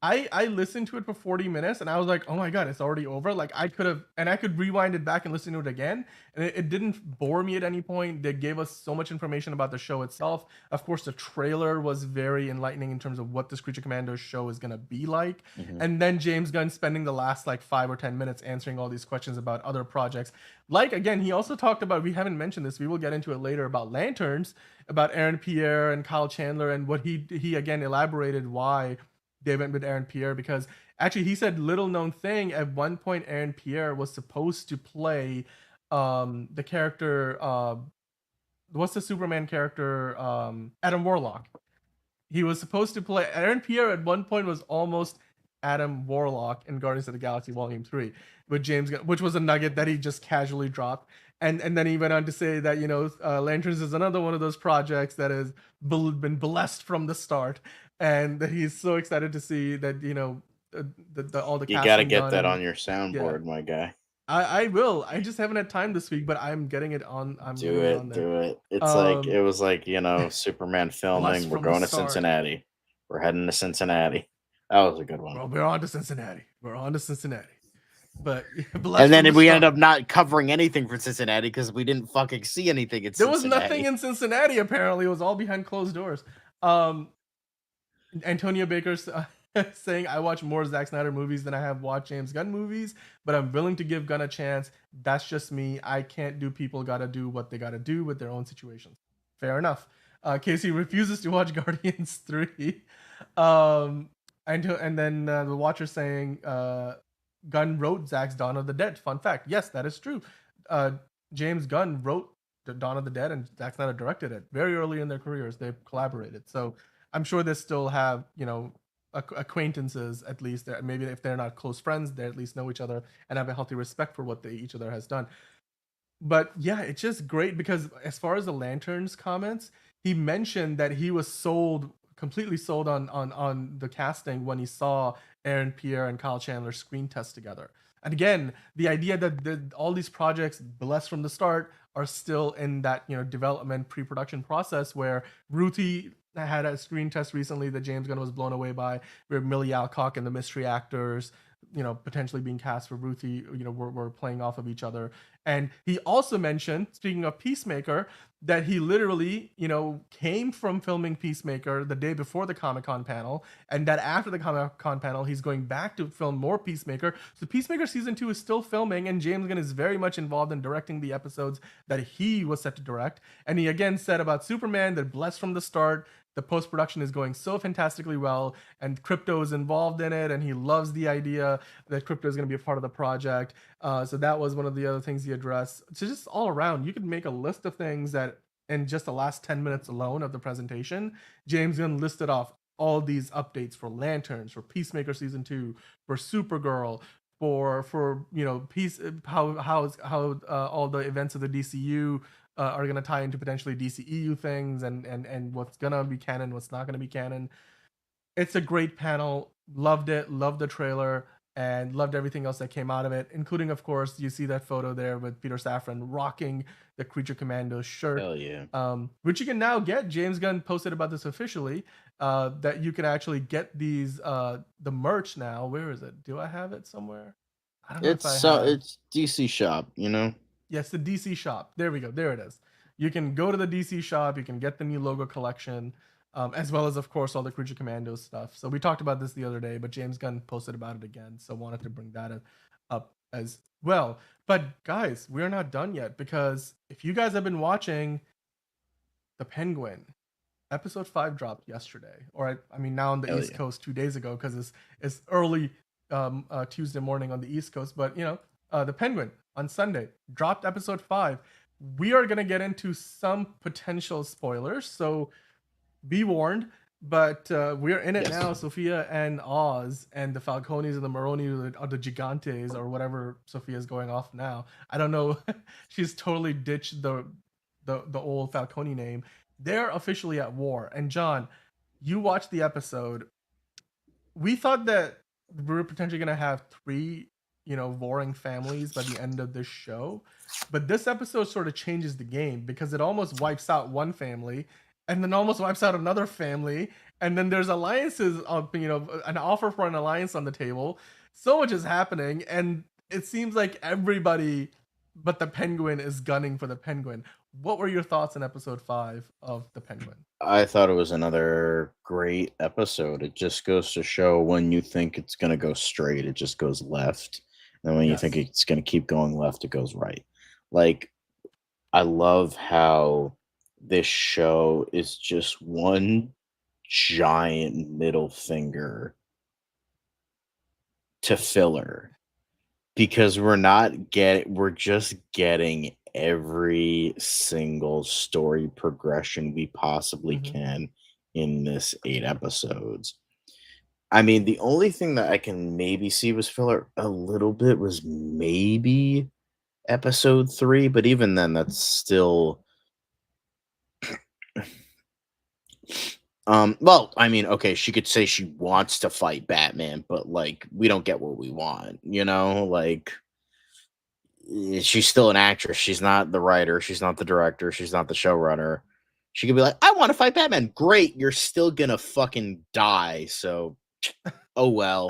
Speaker 1: I listened to it for 40 minutes and I was like, oh my god, it's already over. Like I could rewind it back and listen to it again, and it didn't bore me at any point. They gave us so much information about the show itself. Of course, the trailer was very enlightening in terms of what this Creature Commandos show is gonna be like.
Speaker 2: Mhm.
Speaker 1: And then James Gunn spending the last like 5 or 10 minutes answering all these questions about other projects. Like again, he also talked about, we haven't mentioned this, we will get into it later, about Lanterns, about Aaron Pierre and Kyle Chandler, and what he again elaborated why they went with Aaron Pierre, because actually he said, little known thing, at one point Aaron Pierre was supposed to play the character what's the Superman character, Adam Warlock. He was supposed to play Aaron Pierre at one point, was almost Adam Warlock in Guardians of the Galaxy Volume 3 with James Gunn, which was a nugget that he just casually dropped. And then he went on to say that Lanterns is another one of those projects that has been blessed from the start, and that he's so excited to see that all the
Speaker 2: You got to
Speaker 1: casting
Speaker 2: get
Speaker 1: done.
Speaker 2: that
Speaker 1: And
Speaker 2: on your
Speaker 1: yeah,
Speaker 2: soundboard, my guy.
Speaker 1: I will. I just haven't had time this week, but I'm getting it on. I'm
Speaker 2: Do
Speaker 1: getting it on
Speaker 2: it,
Speaker 1: there.
Speaker 2: do it. It's like it was like, Superman
Speaker 1: Blessed
Speaker 2: filming. We're
Speaker 1: from the
Speaker 2: going to
Speaker 1: start.
Speaker 2: Cincinnati. We're heading to Cincinnati. That was a good one.
Speaker 1: Well, we're on to Cincinnati. We're on to Cincinnati. But
Speaker 2: And then
Speaker 1: the
Speaker 2: we ended
Speaker 1: start.
Speaker 2: up not covering anything for Cincinnati because we didn't fucking see anything in
Speaker 1: There was
Speaker 2: Cincinnati.
Speaker 1: nothing in Cincinnati, apparently. It was all behind closed doors. Antonio Baker's saying, I watch more Zack Snyder movies than I have watched James Gunn movies, but I'm willing to give Gunn a chance. That's just me. I can't do, people gotta do what they gotta do with their own situations. Fair enough. Casey refuses to watch Guardians 3. Um, and then the Watcher saying Gunn wrote Zack's Dawn of the Dead. Fun fact. Yes, that is true. Uh, James Gunn wrote the Dawn of the Dead, and Zack Snyder directed it. Very early in their careers, they collaborated. So I'm sure they still have, acquaintances at least. Maybe if they're not close friends, they at least know each other and have a healthy respect for what each other has done. But yeah, it's just great because as far as the Lanterns comments, he mentioned that he was completely sold on the casting when he saw Aaron Pierre and Kyle Chandler screen test together. And again, the idea that all these projects, blessed from the start, are still in that development pre-production process where Ruthie had a screen test recently that James Gunn was blown away by, where Millie Alcock and the mystery actors, potentially being cast for Ruthie, were playing off of each other. And he also mentioned, speaking of Peacemaker, that he literally, came from filming Peacemaker the day before the Comic-Con panel, and that after the Comic-Con panel, he's going back to film more Peacemaker. So Peacemaker Season 2 is still filming, and James Gunn is very much involved in directing the episodes that he was set to direct. And he again said about Superman that blessed from the start, the post-production is going so fantastically well, and Crypto is involved in it, and he loves the idea that Crypto is going to be a part of the project. So that was one of the other things he addressed. So just all around, you could make a list of things that in just the last 10 minutes alone of the presentation, James Gunn listed off all these updates for Lanterns, for Peacemaker Season 2, for Supergirl, for peace, how all the events of the DCU are going to tie into potentially DCEU things, and what's going to be canon, what's not going to be canon. It's a great panel. Loved it. Loved the trailer, and loved everything else that came out of it, including, of course, you see that photo there with Peter Safran rocking the Creature Commandos shirt.
Speaker 2: Hell yeah.
Speaker 1: Which you can now get. James Gunn posted about this officially, that you can actually get these the merch now. Where is it? Do I have it somewhere? I don't know if I have.
Speaker 2: It's DC shop,
Speaker 1: Yes, the DC shop. There we go. There it is. You can go to the DC shop. You can get the new logo collection, as well as, of course, all the Creature Commandos stuff. So we talked about this the other day, but James Gunn posted about it again. So wanted to bring that up as well. But guys, we're not done yet, because if you guys have been watching The Penguin, episode 5 dropped yesterday, or I mean now on the East Coast 2 days ago, because it's early Tuesday morning on the East Coast. But The Penguin on Sunday dropped episode 5. We are gonna get into some potential spoilers, so be warned. But we're in it now. Sophia and Oz and the Falcones and the Maroni, or the Gigantes, or whatever Sophia's going off now. I don't know. She's totally ditched the old Falcone name. They're officially at war. And John, you watched the episode. We thought that we were potentially going to have 3, warring families by the end of this show. But this episode sort of changes the game, because it almost wipes out one family and then almost wipes out another family. And then there's alliances of, an offer for an alliance on the table. So much is happening. And it seems like everybody but the Penguin is gunning for the Penguin. What were your thoughts on episode 5 of The Penguin?
Speaker 2: I thought it was another great episode. It just goes to show, when you think it's going to go straight, it just goes left. And when you think it's going to keep going left, it goes right. Like, I love how this show is just one giant middle finger to filler, because we're just getting every single story progression we possibly can in this 8 episodes. I mean, the only thing that I can maybe see was filler a little bit was maybe episode 3, but even then, that's still well, I mean, okay, she could say she wants to fight Batman, but like, we don't get what we want, like, she's still an actress. She's not the writer, she's not the director, she's not the showrunner. She could be like, I want to fight Batman. Great, you're still gonna fucking die, so oh well.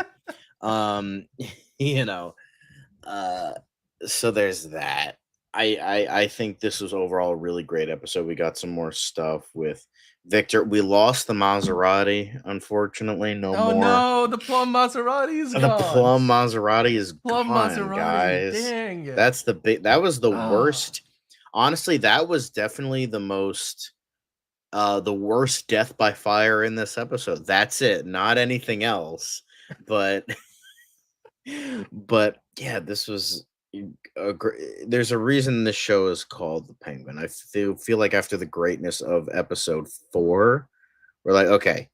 Speaker 2: you know, so there's that. I think this was overall a really great episode. We got some more stuff with Victor. We lost the Maserati, unfortunately. No more.
Speaker 1: No, the Plum Maserati is gone.
Speaker 2: The Plum Maserati is
Speaker 1: Plum
Speaker 2: gone,
Speaker 1: Maserati,
Speaker 2: guys.
Speaker 1: dang it.
Speaker 2: That was the worst. Honestly, that was definitely the most the worst death by fire in this episode. That's it, not anything else. But but yeah, this was there's a reason this show is called The Penguin. I feel like after the greatness of episode 4, we're like, okay,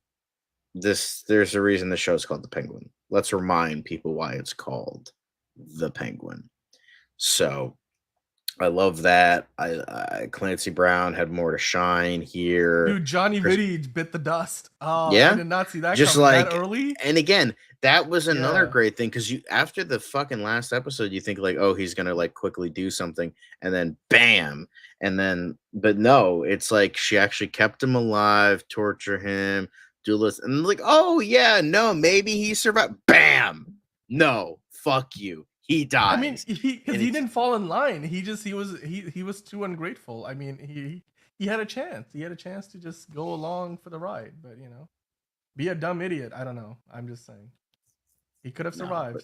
Speaker 2: there's a reason the show is called The Penguin. Let's remind people why it's called The Penguin. So I love that. Clancy Brown had more to shine here.
Speaker 1: Dude, Johnny
Speaker 2: Chris,
Speaker 1: Vitti bit the dust. Oh, I
Speaker 2: yeah,
Speaker 1: did not see that
Speaker 2: just
Speaker 1: coming that
Speaker 2: like,
Speaker 1: early.
Speaker 2: and again, that was another
Speaker 1: Yeah.
Speaker 2: great thing because you after the fucking last episode, you think like, oh, he's gonna like quickly do something, and then bam, and then but no, it's like she actually kept him alive, torture him, do this, and like, oh yeah, no, maybe he survived. Bam, no, fuck you, he
Speaker 1: I mean,
Speaker 2: dies,
Speaker 1: because
Speaker 2: and
Speaker 1: he
Speaker 2: it's
Speaker 1: didn't fall in line. He was too ungrateful. I mean, he had a chance. He had a chance to just go along for the ride, but be a dumb idiot. I don't know. I'm just saying. He could have
Speaker 2: no,
Speaker 1: survived.
Speaker 2: but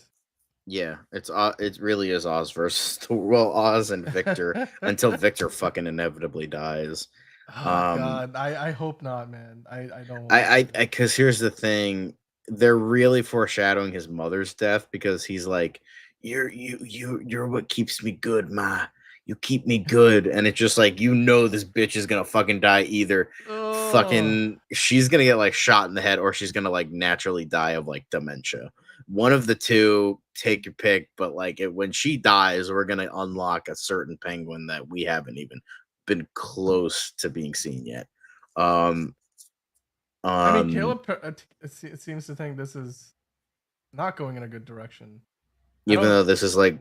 Speaker 2: yeah, it really is Oz versus well, Oz and Victor until Victor fucking inevitably dies.
Speaker 1: Oh God, I hope not, man. I don't want
Speaker 2: I
Speaker 1: to.
Speaker 2: because here's the thing, they're really foreshadowing his mother's death because he's like, you're what keeps me good, ma. You keep me good, and it's just like this bitch is gonna fucking die either.
Speaker 1: Oh,
Speaker 2: Fucking, she's gonna get like shot in the head, or she's gonna like naturally die of like dementia. One of the two, take your pick. But like when she dies, we're gonna unlock a certain penguin that we haven't even been close to being seen yet. Um,
Speaker 1: I mean,
Speaker 2: um,
Speaker 1: Caleb seems to think this is not going in a good direction. I
Speaker 2: even
Speaker 1: don't.
Speaker 2: though this is like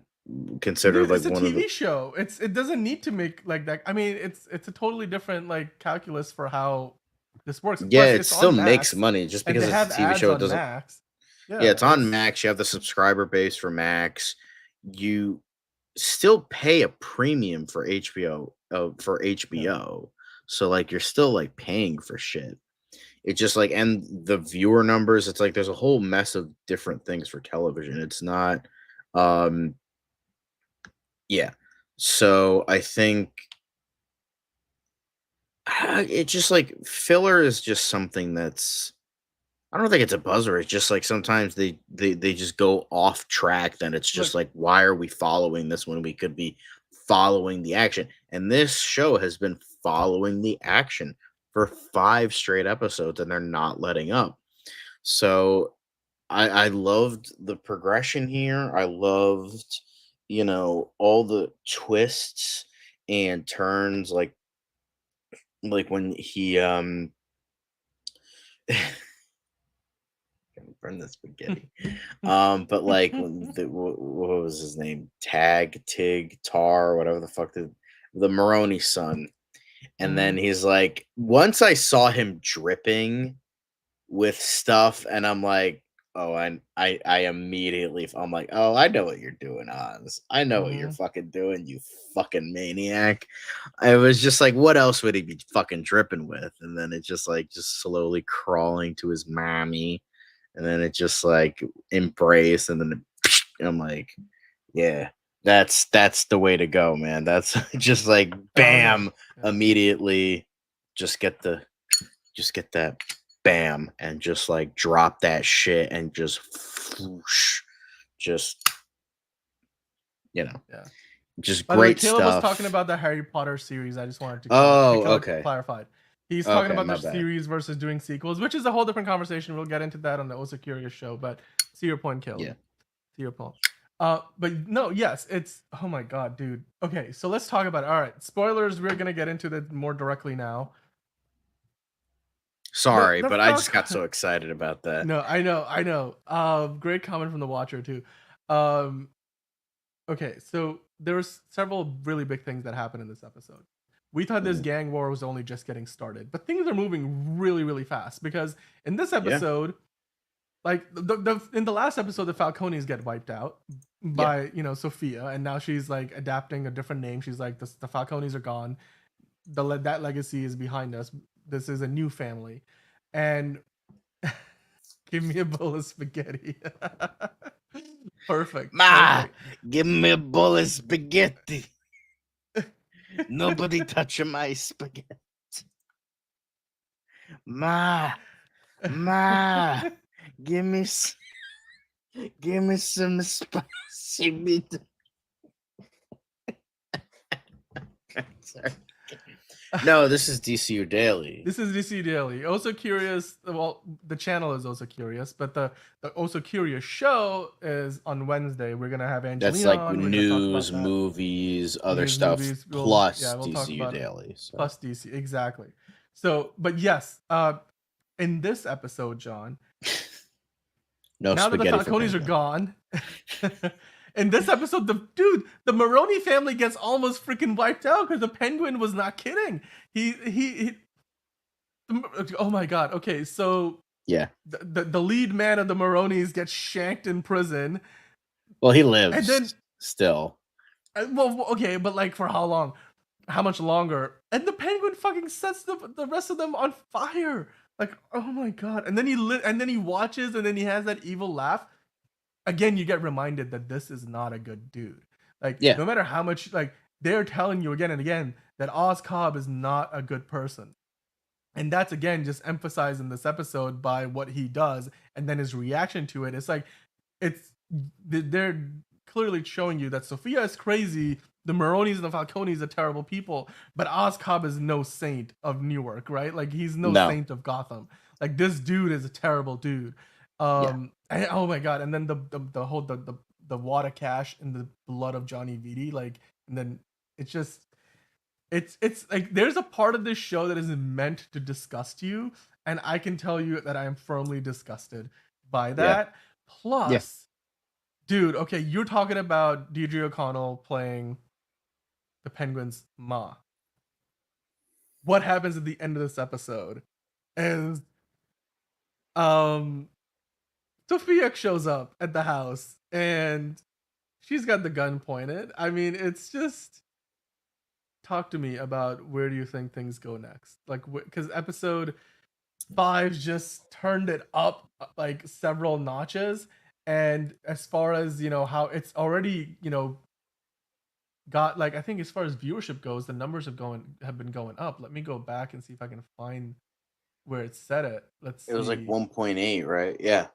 Speaker 2: considered
Speaker 1: Dude,
Speaker 2: like
Speaker 1: it's a
Speaker 2: one of the
Speaker 1: TV show. It doesn't need to make like that. I mean, it's a totally different like calculus for how this works.
Speaker 2: yeah,
Speaker 1: Plus,
Speaker 2: it
Speaker 1: it's
Speaker 2: still
Speaker 1: on
Speaker 2: makes
Speaker 1: Max,
Speaker 2: money just
Speaker 1: and
Speaker 2: because
Speaker 1: they
Speaker 2: it's a
Speaker 1: have
Speaker 2: TV
Speaker 1: ads
Speaker 2: show. It
Speaker 1: on
Speaker 2: doesn't.
Speaker 1: Max.
Speaker 2: Yeah,
Speaker 1: Yeah,
Speaker 2: it's on Max. You have the subscriber base for Max. You still pay a premium for HBO for
Speaker 1: yeah.
Speaker 2: HBO. So like you're still like paying for shit. It's just like, and the viewer numbers, it's like there's a whole mess of different things for television. It's not um yeah. So I think it just like filler is just something that's, I don't think it's a buzzer. It's just like sometimes they just go off track. Then it's just
Speaker 1: Look,
Speaker 2: like, why are we following this when we could be following the action? And this show has been following the action for 5 straight episodes, and they're not letting up. So I loved the progression here. I loved, all the twists and turns, like when he burn the spaghetti. But like when what was his name? Tig, Tar, whatever the fuck, the Maroney son. And then
Speaker 1: mhm.
Speaker 2: he's like, once I saw him dripping with stuff, and I'm like, oh, I immediately, I'm like, oh, I know what you're doing, Oz. I know what you're
Speaker 1: Mhm.
Speaker 2: fucking doing, you fucking maniac. I was just like, what else would he be fucking dripping with? And then it just like just slowly crawling to his mommy, and then it just like embrace, and then I'm like, yeah, that's the way to go, man. That's just like
Speaker 1: Oh yeah,
Speaker 2: bam,
Speaker 1: yeah.
Speaker 2: immediately, just get that bam, and just like drop that shit, and just whoosh, just you know,
Speaker 1: Yeah.
Speaker 2: just
Speaker 1: By the way,
Speaker 2: great
Speaker 1: Caleb was talking
Speaker 2: stuff.
Speaker 1: about the Harry Potter series. I just wanted to
Speaker 2: Oh, okay.
Speaker 1: clarified. He's talking
Speaker 2: Okay,
Speaker 1: about
Speaker 2: my
Speaker 1: the
Speaker 2: bad.
Speaker 1: series versus doing sequels, which is a whole different conversation. We'll get into that on the Also Curious show. But see your point, Caleb.
Speaker 2: Yeah.
Speaker 1: See your point. But no, yes, it's oh my god, dude. Okay, so let's talk about it. All right, spoilers. We're gonna get into that more directly now.
Speaker 2: Sorry,
Speaker 1: The
Speaker 2: but I just got
Speaker 1: Falcon.
Speaker 2: so excited about that.
Speaker 1: No, I know. Great comment from the Watcher too. Um, okay, so there was several really big things that happened in this episode. We thought this
Speaker 2: Mhm.
Speaker 1: gang war was only just getting started, but things are moving really, really fast because in this
Speaker 2: Yeah.
Speaker 1: episode, like in the last episode, the Falcones get wiped out
Speaker 2: Yeah.
Speaker 1: by Sophia, and now she's like adapting a different name. She's like the Falcones are gone. That legacy is behind us. This is a new family, and give me a bowl of spaghetti. Perfect,
Speaker 2: Ma,
Speaker 1: perfect.
Speaker 2: give me a bowl of spaghetti. Nobody touching my spaghetti. Ma, give me some spicy meat. Sorry. No, this is DCU Daily.
Speaker 1: This is DC Daily. Also curious. Well, the channel is also curious, but the also curious show is on Wednesday. We're gonna have Angelina
Speaker 2: That's like
Speaker 1: on. We're
Speaker 2: news,
Speaker 1: gonna talk about that.
Speaker 2: movies, other
Speaker 1: News,
Speaker 2: stuff,
Speaker 1: movies.
Speaker 2: plus
Speaker 1: We'll talk
Speaker 2: DCU
Speaker 1: about it.
Speaker 2: Daily. So.
Speaker 1: Plus DC, exactly. So, but yes, in this episode, John.
Speaker 2: No
Speaker 1: now that the
Speaker 2: spaghetti for
Speaker 1: Falcones are
Speaker 2: Penguin.
Speaker 1: gone. In this episode, the Maroni family gets almost freaking wiped out because the Penguin was not kidding. He oh my god. Okay, so
Speaker 2: Yeah,
Speaker 1: the lead man of the Maronis gets shanked in prison.
Speaker 2: well, he lives
Speaker 1: And then
Speaker 2: still.
Speaker 1: well, okay, but like for how long? How much longer? And the Penguin fucking sets the rest of them on fire. Like, oh my god. And then he watches, and then he has that evil laugh. Again, you get reminded that this is not a good dude. Like,
Speaker 2: Yeah.
Speaker 1: no matter how much, like, they're telling you again and again that Oz Cobb is not a good person. And that's again just emphasized in this episode by what he does and then his reaction to it. It's like they're clearly showing you that Sophia is crazy, the Maronis and the Falcones are terrible people, but Oz Cobb is no saint of Newark, right? Like he's no saint of Gotham. Like this dude is a terrible dude. And, oh my god! And then the whole the water cache in the blood of Johnny Vitti, like, and then it's just it's like there's a part of this show that is meant to disgust you, and I can tell you that I am firmly disgusted by that. Plus, dude, okay, you're talking about Deirdre O'Connell playing the Penguin's ma. What happens at the end of this episode is Sophia shows up at the house and she's got the gun pointed. I mean, it's just talk to me about where do you think things go next? Like, because episode 5 just turned it up like several notches, and as far as how it's already got, like, I think as far as viewership goes, the numbers have been going up. Let me go back and see if I can find where it said it. Let's see.
Speaker 2: It was like 1.8, right? Yeah.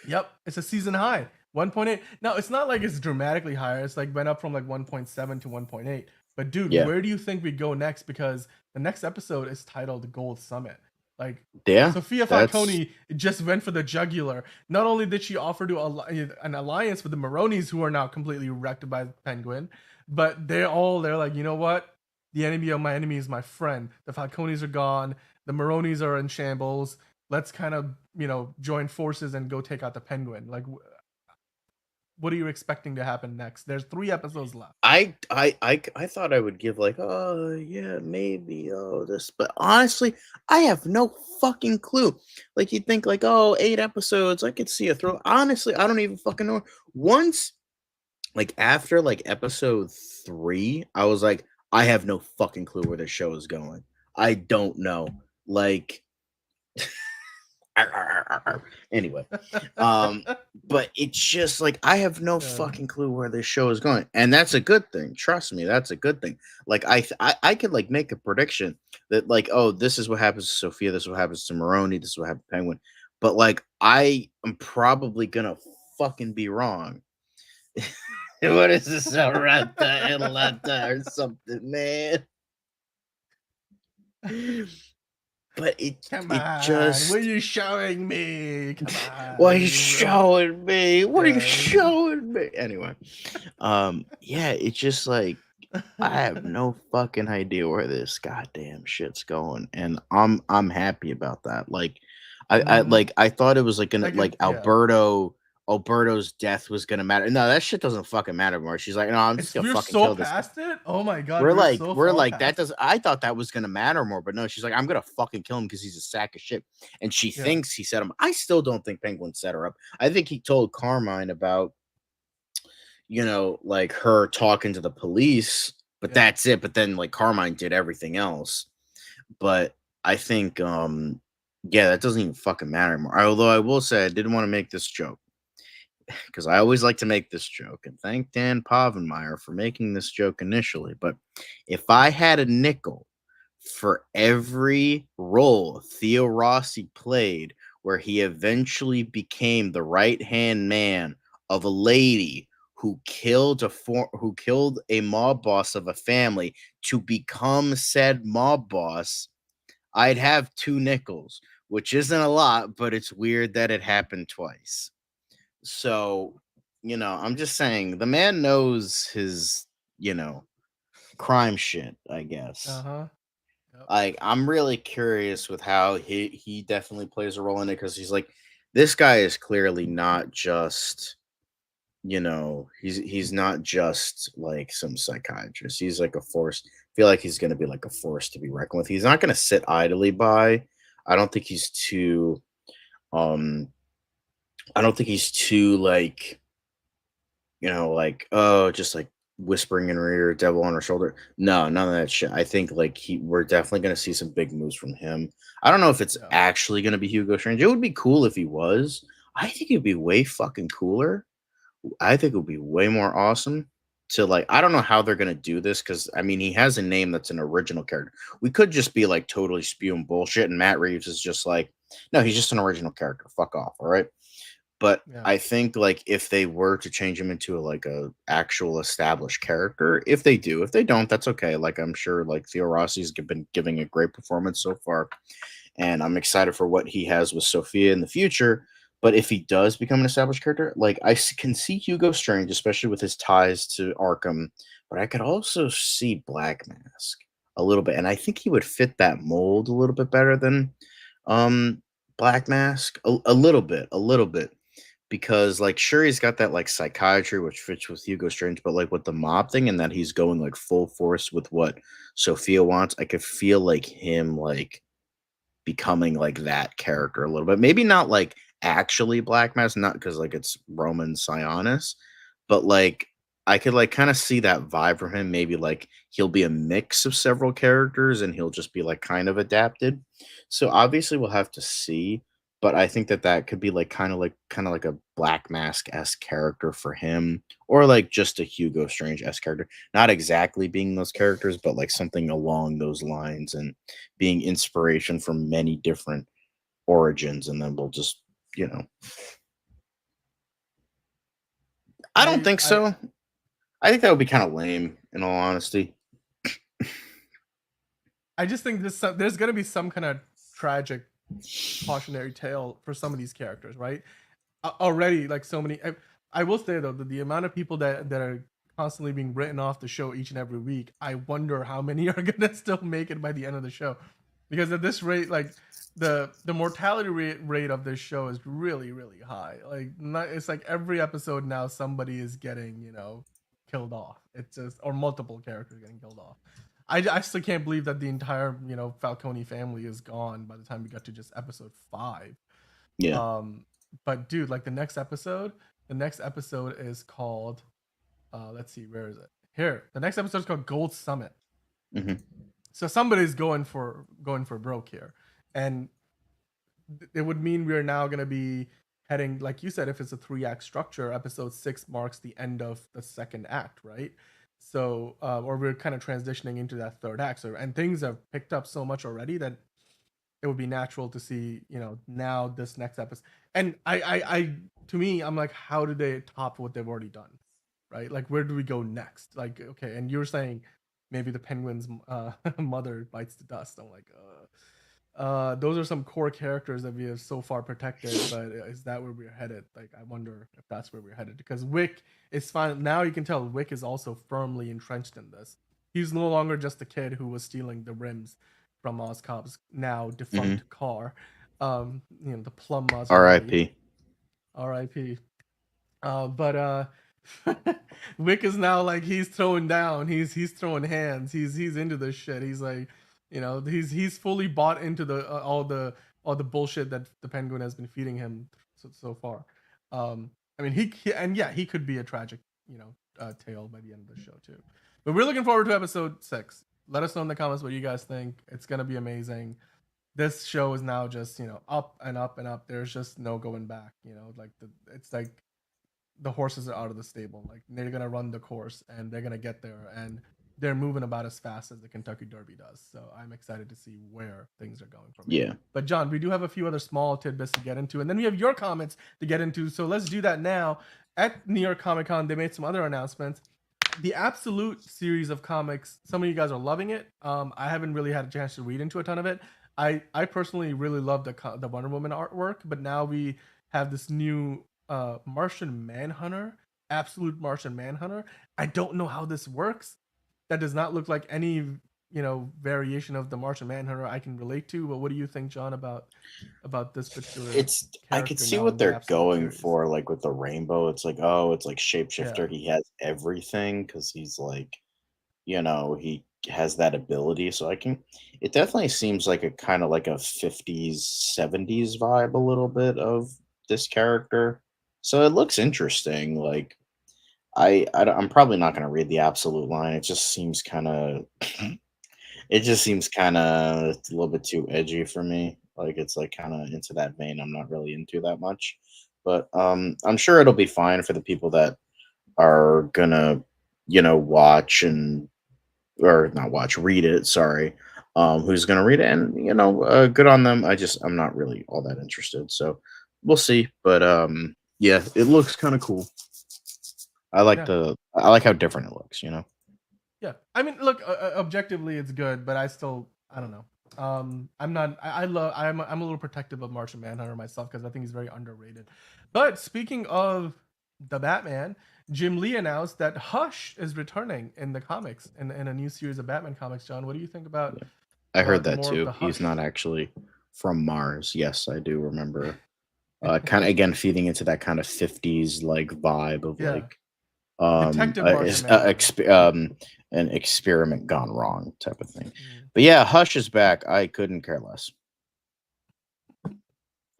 Speaker 1: Yep, it's a season high. 1.8. Now, it's not like it's dramatically higher. It's like went up from like 1.7 to 1.8. But dude, where do you think we go next? Because the next episode is titled Gold Summit. Like, Sophia Falcone just went for the jugular. Not only did she offer to an alliance with the Maronis, who are now completely wrecked by the Penguin, but they're like, you know what? The enemy of my enemy is my friend. The Falcones are gone. The Maronis are in shambles. Let's kind of, join forces and go take out the Penguin. Like, what are you expecting to happen next? There's 3 episodes left.
Speaker 2: I thought I would give like, oh yeah, maybe, this, but honestly, I have no fucking clue. Like, you think like, oh, 8 episodes, I could see a throw. Honestly, I don't even fucking know. Once, like after like episode 3, I was like, I have no fucking clue where the show is going. I don't know. Like, anyway, but it's just like I have no fucking clue where this show is going, and that's a good thing. Trust me, that's a good thing. Like I could like make a prediction that like, oh, this is what happens to Sophia, this is what happens to Maroni, this is what happens to Penguin, but like I am probably gonna fucking be wrong. What is this, Rata and Lata or something, man? But it just.
Speaker 1: What are you showing me? Come on.
Speaker 2: What are you showing me? What are you showing me? Anyway, yeah, it's just like I have no fucking idea where this goddamn shit's going, and I'm happy about that. Like, I thought it was like gonna like Alberto's death was gonna matter. No, that shit doesn't fucking matter anymore. She's like, no, I'm just gonna fucking kill this guy.
Speaker 1: Past it? Oh my god.
Speaker 2: We're like that doesn't. I thought that was gonna matter more, but no, she's like, I'm gonna fucking kill him because he's a sack of shit. And she thinks he set him. I still don't think Penguin set her up. I think he told Carmine about, like her talking to the police, but that's it. But then like Carmine did everything else. But I think that doesn't even fucking matter anymore. Although I will say I didn't want to make this joke, because I always like to make this joke, and thank Dan Povenmire for making this joke initially. But if I had a nickel for every role Theo Rossi played where he eventually became the right-hand man of a lady who killed a mob boss of a family to become said mob boss, I'd have 2 nickels, which isn't a lot, but it's weird that it happened twice. So, I'm just saying the man knows his, you know, crime shit, I guess.
Speaker 1: Uh-huh. Yep.
Speaker 2: Like, I'm really curious with how he definitely plays a role in it because he's like, this guy is clearly not just, he's not just like some psychiatrist. He's like a force. I feel like he's gonna be like a force to be reckoned with. He's not gonna sit idly by. I don't think he's too um I don't think he's too like, like, oh, just like whispering in her ear, devil on her shoulder. No, none of that shit. I think like we're definitely gonna see some big moves from him. I don't know if it's
Speaker 1: Yeah.
Speaker 2: actually gonna be Hugo Strange. It would be cool if he was. I think it'd be way fucking cooler. I think it would be way more awesome to like. I don't know how they're gonna do this because I mean he has a name that's an original character. We could just be like totally spewing bullshit, and Matt Reeves is just like, no, he's just an original character. Fuck off. All right. But
Speaker 1: Yeah.
Speaker 2: I think like if they were to change him into like a actual established character, if they do, if they don't, that's okay. Like I'm sure like Theo Rossi's been giving a great performance so far, and I'm excited for what he has with Sophia in the future. But if he does become an established character, like can see Hugo Strange, especially with his ties to Arkham, but I could also see Black Mask a little bit, and I think he would fit that mold a little bit better than um Black Mask, a little bit, because like sure he's got that like psychiatry which fits with Hugo Strange, but like with the mob thing and that he's going like full force with what Sophia wants, I could feel like him like becoming like that character a little bit. Maybe not like actually Black Mass, not because like it's Roman Sionis, but like I could like kind of see that vibe from him. Maybe like he'll be a mix of several characters and he'll just be like kind of adapted. So obviously we'll have to see, but I think that that could be like kind of like a Black Mask esque character for him, or like just a Hugo Strange esque character. Not exactly being those characters, but like something along those lines and being inspiration from many different origins, and then we'll just, you know. I don't think
Speaker 1: I
Speaker 2: so. I think that would be kind of lame, in all honesty.
Speaker 1: I just think there's gonna be some kind of tragic cautionary tale for some of these characters, right? Already, like so many. I will say though that the amount of people that are constantly being written off the show each and every week, I wonder how many are gonna still make it by the end of the show, because at this rate, like the mortality rate of this show is really high. Like it's like every episode now somebody is getting killed off. It's just, or multiple characters getting killed off. I still can't believe that the entire Falcone family is gone by the time we got to just episode 5.
Speaker 2: Yeah.
Speaker 1: But dude, like the next episode is called let's see, where is it? Here. The next episode is called Gold Summit.
Speaker 2: Hmm.
Speaker 1: So somebody's going for broke here. And it would mean we're now going to be heading, like you said, if it's a 3-act structure, episode 6 marks the end of the second act, right? So or we're kind of transitioning into that third act. So, and things have picked up so much already that it would be natural to see, now this next episode. And I to me, I'm like, how do they top what they've already done, right? Like, where do we go next? Like, okay, and you're saying maybe the penguin's mother bites the dust. I'm like, those are some core characters that we have so far protected, but is that where we're headed? Like, I wonder if that's where we're headed, because Wick is fine now. You can tell Wick is also firmly entrenched in this. He's no longer just a kid who was stealing the rims from Oscop's now
Speaker 2: Hmm.
Speaker 1: defunct car. The plum Maserati.
Speaker 2: R.I.P.
Speaker 1: R.I.P. But Wick is now like, he's throwing down. He's throwing hands. He's into this shit. He's like, he's fully bought into the all the bullshit that the Penguin has been feeding him so far. I mean, and yeah, he could be a tragic, tale by the end of the show too. But we're looking forward to episode 6. Let us know in the comments what you guys think. It's gonna be amazing. This show is now just up and up and up. There's just no going back. Like it's like the horses are out of the stable. Like, they're gonna run the course and they're gonna get there. And they're moving about as fast as the Kentucky Derby does. So I'm excited to see where things are going from here.
Speaker 2: Yeah.
Speaker 1: But John, we do have a few other small tidbits to get into, and then we have your comments to get into. So let's do that now. At New York Comic Con, they made some other announcements. The Absolute series of comics, some of you guys are loving it. I haven't really had a chance to read into a ton of it. I personally really love the Wonder Woman artwork, but now we have this new Martian Manhunter, Absolute Martian Manhunter. I don't know how this works. That does not look like any variation of the Martian Manhunter I can relate to. But what do you think, John, about this particular
Speaker 2: I could
Speaker 1: character
Speaker 2: see
Speaker 1: now
Speaker 2: what
Speaker 1: in the
Speaker 2: they're
Speaker 1: Absolute
Speaker 2: going
Speaker 1: series?
Speaker 2: for, like with the rainbow. It's like, oh, it's like
Speaker 1: Yeah,
Speaker 2: shapeshifter. He has everything because he's like, he has that ability. So it definitely seems like a kind of like a 50s, 70s vibe, a little bit of this character. So it looks interesting. Like, I'm probably not going to read the absolute line. It just seems kind of, it just seems kind of a little bit too edgy for me. Like it's like kind of into that vein. I'm not really into that much, but I'm sure it'll be fine for the people that are gonna, watch and or not watch, read it. Sorry, who's gonna read it? And good on them. I'm not really all that interested. So we'll see. But yeah, it looks kind of cool.
Speaker 1: yeah.
Speaker 2: I like how different it looks.
Speaker 1: Yeah, I mean, look, objectively, it's good, but I don't know. I'm not. I love. I'm a little protective of Martian Manhunter myself because I think he's very underrated. But speaking of the Batman, Jim Lee announced that Hush is returning in the comics in a new series of Batman comics. John, what do you think
Speaker 2: Yeah, I heard
Speaker 1: about
Speaker 2: that
Speaker 1: more of
Speaker 2: too.
Speaker 1: the
Speaker 2: He's not
Speaker 1: Hush?
Speaker 2: actually from Mars. Yes, I do remember. Kind of again feeding into that kind of 50s like vibe of
Speaker 1: Yeah,
Speaker 2: like
Speaker 1: Detective Martian Manhunter.
Speaker 2: an experiment gone wrong type of thing.
Speaker 1: Mm.
Speaker 2: But yeah, Hush is back. I couldn't care less.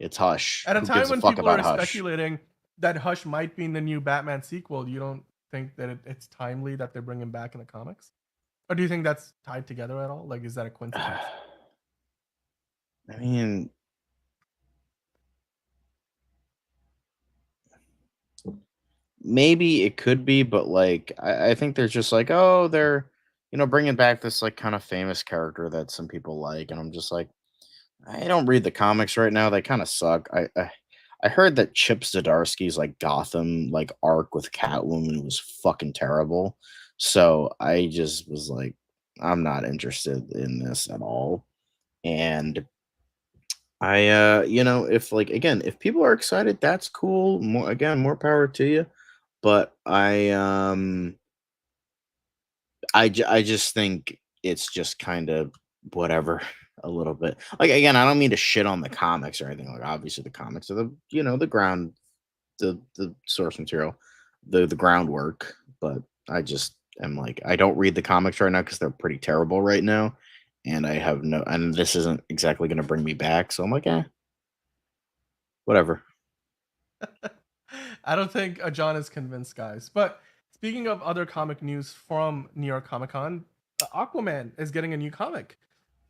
Speaker 2: It's Hush.
Speaker 1: At a
Speaker 2: Who
Speaker 1: time
Speaker 2: gives a
Speaker 1: when
Speaker 2: fuck
Speaker 1: people
Speaker 2: about
Speaker 1: are
Speaker 2: Hush?
Speaker 1: speculating that Hush might be in the new Batman sequel, you don't think that it's timely that they bring him back in the comics? Or do you think that's tied together at all? Like, is that a coincidence?
Speaker 2: I mean, maybe it could be, but like I think there's just like, oh, they're bringing back this like kind of famous character that some people like, and I'm just like, I don't read the comics right now. They kind of suck. I heard that Chip Zdarsky's like Gotham like arc with Catwoman was fucking terrible. So I just was like, I'm not interested in this at all. And if like again, if people are excited, that's cool. More power to you. But I just think it's just kind of whatever a little bit. Like again, I don't mean to shit on the comics or anything. Like obviously the comics are the ground, the source material, the groundwork. But I just am like I don't read the comics right now because they're pretty terrible right now, and I have no and this isn't exactly going to bring me back. So I'm like, whatever.
Speaker 1: I don't think John is convinced, guys. But speaking of other comic news from New York Comic Con, Aquaman is getting a new comic.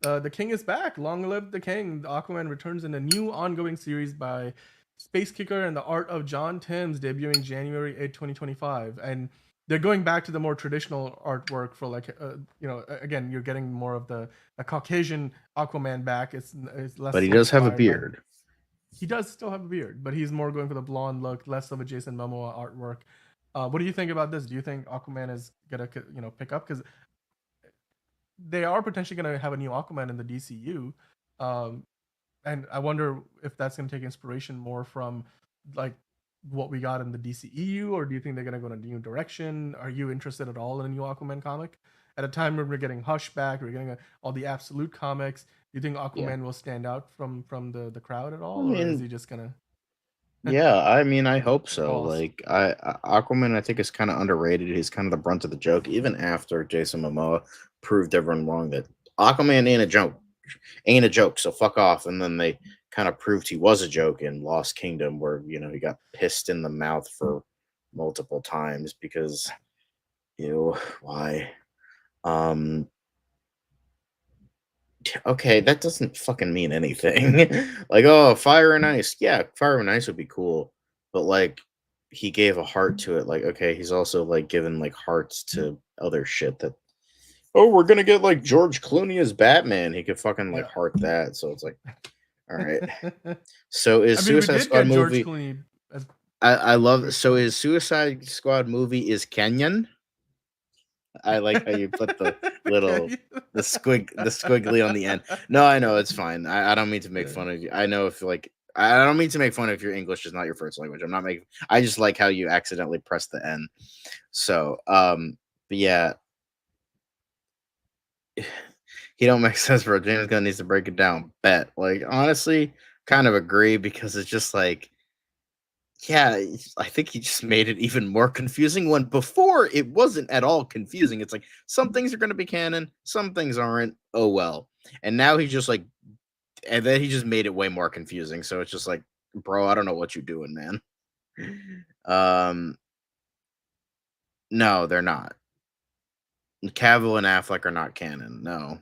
Speaker 1: The King is back. Long live the King. The Aquaman returns in a new ongoing series by Space Kicker and the art of John Timms, debuting January 8th, 2025. And they're going back to the more traditional artwork for like, again, you're getting more of the a Caucasian Aquaman back. It's less
Speaker 2: But he
Speaker 1: so
Speaker 2: does have a
Speaker 1: inspired by the.
Speaker 2: beard.
Speaker 1: He does still have a beard, but he's more going for the blonde look, less of a Jason Momoa artwork. What do you think about this? Do you think Aquaman is gonna pick up because they are potentially gonna have a new Aquaman in the DCU, um, and I wonder if that's gonna take inspiration more from like what we got in the DCEU, or do you think they're gonna go in a new direction? Are you interested at all in a new Aquaman comic? At a time when we're getting Hush back, we're getting all the Absolute comics. Do you think
Speaker 2: Yeah.
Speaker 1: Aquaman will stand out from the crowd at
Speaker 2: I
Speaker 1: all, or is
Speaker 2: mean,
Speaker 1: he just gonna
Speaker 2: yeah, I mean, I hope so.
Speaker 1: pause?
Speaker 2: Like, Aquaman, I think is kind of underrated. He's kind of the brunt of the joke, even after Jason Momoa proved everyone wrong that Aquaman ain't a joke. So fuck off. And then they kind of proved he was a joke in Lost Kingdom, where he got pissed in the mouth for multiple times because why? Um, okay, that doesn't fucking mean anything. Like, oh, fire and ice. Yeah, fire and ice would be cool. But like he gave a heart to it. Like, okay, he's also like given like hearts to other shit that oh, we're gonna get like George Clooney as Batman. He could fucking like
Speaker 1: Yeah.
Speaker 2: heart that. So it's like, all right. So is
Speaker 1: I mean, we
Speaker 2: Suicide
Speaker 1: did
Speaker 2: Squad
Speaker 1: get George
Speaker 2: movie?
Speaker 1: Clooney as
Speaker 2: I love.
Speaker 1: Bruce
Speaker 2: So
Speaker 1: Wayne.
Speaker 2: is Suicide Squad movie is Kenyan? I like how you put the little
Speaker 1: Okay.
Speaker 2: the squiggly on the end. No, I know it's fine. I don't mean to make
Speaker 1: Yeah.
Speaker 2: fun of you. I know if like I don't mean to make fun if your English is not your first language. I'm not making. I just like how you accidentally press the N. So but yeah, he don't make sense, bro. James Gunn needs to break it down. Bet. Like honestly, kind of agree because it's just like yeah, I think he just made it even more confusing when before it wasn't at all confusing. It's like some things are going to be canon, some things aren't. Oh well. And now he's just like, and then he just made it way more confusing. So it's just like, bro, I don't know what you're doing, man. Um, no, they're not. Cavill and Affleck are not canon. No,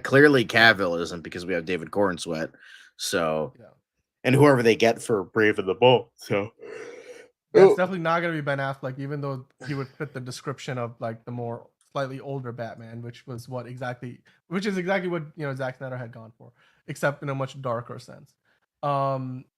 Speaker 2: clearly Cavill isn't because we have David Cornsweet. So,
Speaker 1: Yeah.
Speaker 2: and whoever they get for Brave and the Bold. So,
Speaker 1: Yeah, it's
Speaker 2: oh,
Speaker 1: definitely not gonna be Ben Affleck, even though he would fit the description of like the more slightly older Batman, which is exactly what Zack Snyder had gone for, except in a much darker sense.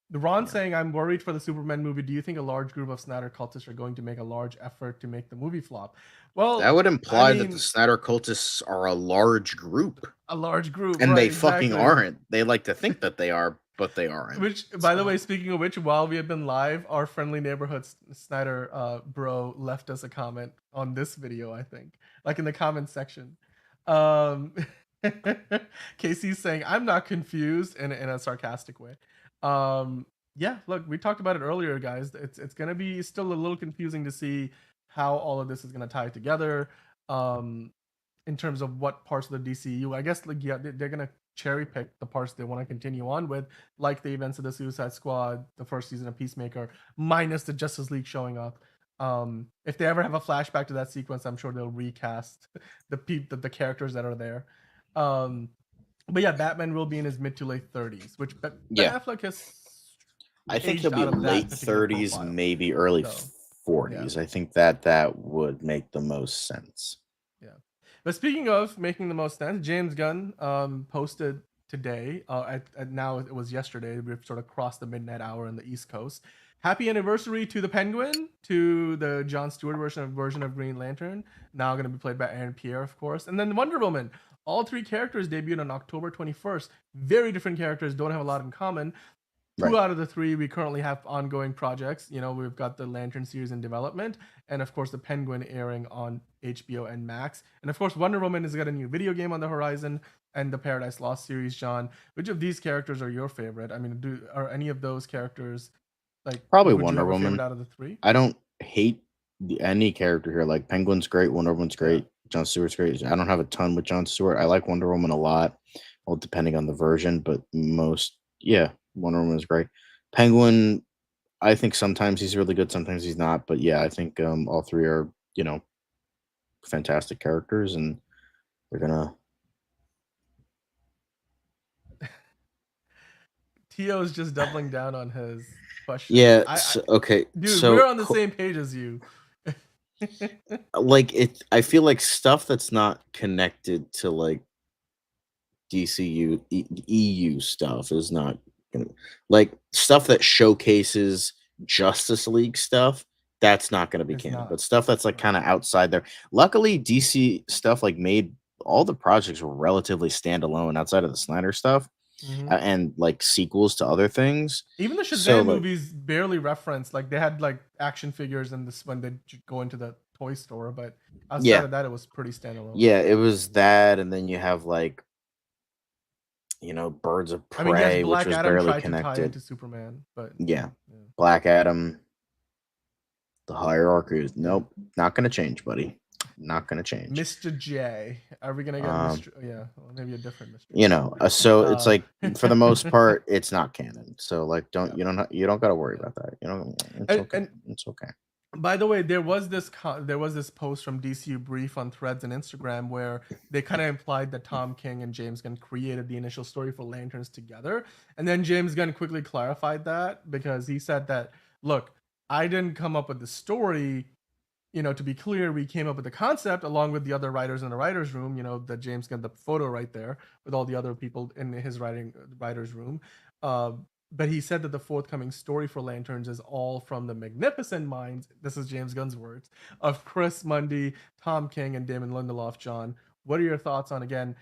Speaker 1: The Ron
Speaker 2: yeah.
Speaker 1: saying, "I'm worried for the Superman movie. Do you think a large group of Snyder cultists are going to make a large effort to make the movie flop?"
Speaker 2: That
Speaker 1: Well,
Speaker 2: would
Speaker 1: I
Speaker 2: imply that the
Speaker 1: mean,
Speaker 2: Snyder cultists are a large group,
Speaker 1: a large group,
Speaker 2: and
Speaker 1: right?
Speaker 2: they fucking
Speaker 1: Exactly.
Speaker 2: aren't. They like to think that they are, but they aren't.
Speaker 1: Which, by the way,
Speaker 2: So,
Speaker 1: speaking of which, while we have been live, our friendly neighborhood Snyder bro left us a comment on this video, I think, like in the comment section. Um, Casey's saying, "I'm not confused," in a sarcastic way. Um, yeah, look, we talked about it earlier, guys. It's gonna be still a little confusing to see how all of this is gonna tie together. Um, in terms of what parts of the DCU, I guess like yeah, they're gonna cherry pick the parts they want to continue on with, like the events of the Suicide Squad, the first season of Peacemaker, minus the Justice League showing up. If they ever have a flashback to that sequence, I'm sure they'll recast the characters that are there. Um, but yeah, Batman will be in his mid to late 30s, which Ben
Speaker 2: yeah,
Speaker 1: Affleck has
Speaker 2: I think he'll
Speaker 1: aged
Speaker 2: be
Speaker 1: out of that
Speaker 2: late
Speaker 1: particular
Speaker 2: 30s,
Speaker 1: profile.
Speaker 2: maybe early
Speaker 1: So yeah.
Speaker 2: 40s. I think that would make the most sense.
Speaker 1: Yeah. But speaking of making the most sense, James Gunn posted today, now it was yesterday, we've sort of crossed the midnight hour on the East Coast. Happy anniversary to the Penguin, to the Jon Stewart version of Green Lantern, now going to be played by Aaron Pierre, of course. And then Wonder Woman. All three characters debuted on October 21st. Very different characters, don't have a lot in common. Two
Speaker 2: Right.
Speaker 1: out of the three we currently have ongoing projects. You know, we've got the Lantern series in development, and of course the Penguin airing on HBO and Max, and of course Wonder Woman has got a new video game on the horizon, and the Paradise Lost series. John, which of these characters are your favorite? I mean, are any of those characters like
Speaker 2: Probably
Speaker 1: would you
Speaker 2: Wonder
Speaker 1: have a favorite
Speaker 2: Woman.
Speaker 1: out of the three?
Speaker 2: I don't hate any character here. Like Penguin's great, Wonder Woman's
Speaker 1: Yeah,
Speaker 2: great, Jon Stewart's great. I don't have a ton with Jon Stewart. I like Wonder Woman a lot, well, depending on the version, but most, yeah, Wonder Woman is great. Penguin, I think sometimes he's really good, sometimes he's not. But yeah, I think all three are, fantastic characters, and they're gonna.
Speaker 1: Tio is just doubling down on his question.
Speaker 2: Yeah.
Speaker 1: I
Speaker 2: Okay.
Speaker 1: dude, we're
Speaker 2: So,
Speaker 1: on the same page as you.
Speaker 2: like it, I feel like stuff that's not connected to like DCU EU stuff is not gonna like stuff that showcases Justice League stuff. That's not going to be
Speaker 1: It's
Speaker 2: canon,
Speaker 1: not
Speaker 2: but stuff that's like
Speaker 1: right.
Speaker 2: kind of outside there. Luckily, DC stuff like made all the projects were relatively standalone outside of the Snyder stuff
Speaker 1: Mm-hmm.
Speaker 2: and like sequels to other things.
Speaker 1: Even the
Speaker 2: So
Speaker 1: Shazam
Speaker 2: like,
Speaker 1: movies barely reference, like they had like action figures in this when they go into the toy store, but outside
Speaker 2: yeah,
Speaker 1: of that, it was pretty standalone.
Speaker 2: yeah, it was that, and then you have like Birds of
Speaker 1: I mean, yes,
Speaker 2: Prey, which
Speaker 1: Black
Speaker 2: was
Speaker 1: Adam
Speaker 2: barely
Speaker 1: tried to tie
Speaker 2: connected.
Speaker 1: into Superman, but
Speaker 2: Yeah,
Speaker 1: yeah,
Speaker 2: Black Adam. The hierarchy is
Speaker 1: yeah.
Speaker 2: nope, not gonna change, buddy. Not gonna change.
Speaker 1: Mr. J, are we gonna get
Speaker 2: Um,
Speaker 1: Mr. Yeah, well, maybe a different Mr. J.
Speaker 2: so it's like for the most part, it's not canon. So like,
Speaker 1: Yeah,
Speaker 2: you don't got to worry
Speaker 1: yeah.
Speaker 2: about that. It's
Speaker 1: And,
Speaker 2: okay.
Speaker 1: and
Speaker 2: It's okay.
Speaker 1: by the way, there was this post from DCU Brief on Threads and Instagram where they kind of implied that Tom King and James Gunn created the initial story for Lanterns together, and then James Gunn quickly clarified that because he said that, look, I didn't come up with the story. to be clear, we came up with the concept along with the other writers in the writers' room. The James Gunn, the photo right there with all the other people in his writers' room. But he said that the forthcoming story for Lanterns is all from the magnificent minds. This is James Gunn's words of Chris Mundy, Tom King, and Damon Lindelof. John, what are your thoughts on again?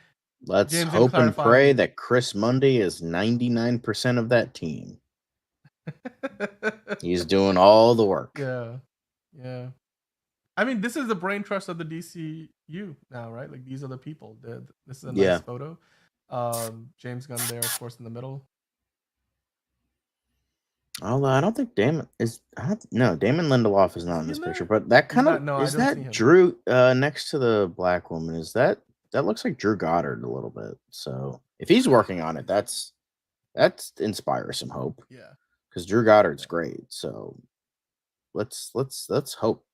Speaker 2: Let's
Speaker 1: James Gunn
Speaker 2: hope and pray
Speaker 1: clarifying.
Speaker 2: that Chris Mundy is 99% of that team. He's doing all the work.
Speaker 1: Yeah. I mean, this is the brain trust of the DCU now, right? Like these are the people. This is a nice photo. James Gunn there, of course, in the middle.
Speaker 2: Although I don't think Damon Lindelof is not in this picture, but that kind of is that Drew next to the black woman. Is that looks like Drew Goddard a little bit. So if he's working on it, that's inspires some hope.
Speaker 1: Yeah,
Speaker 2: because Drew Goddard's great. So let's hope.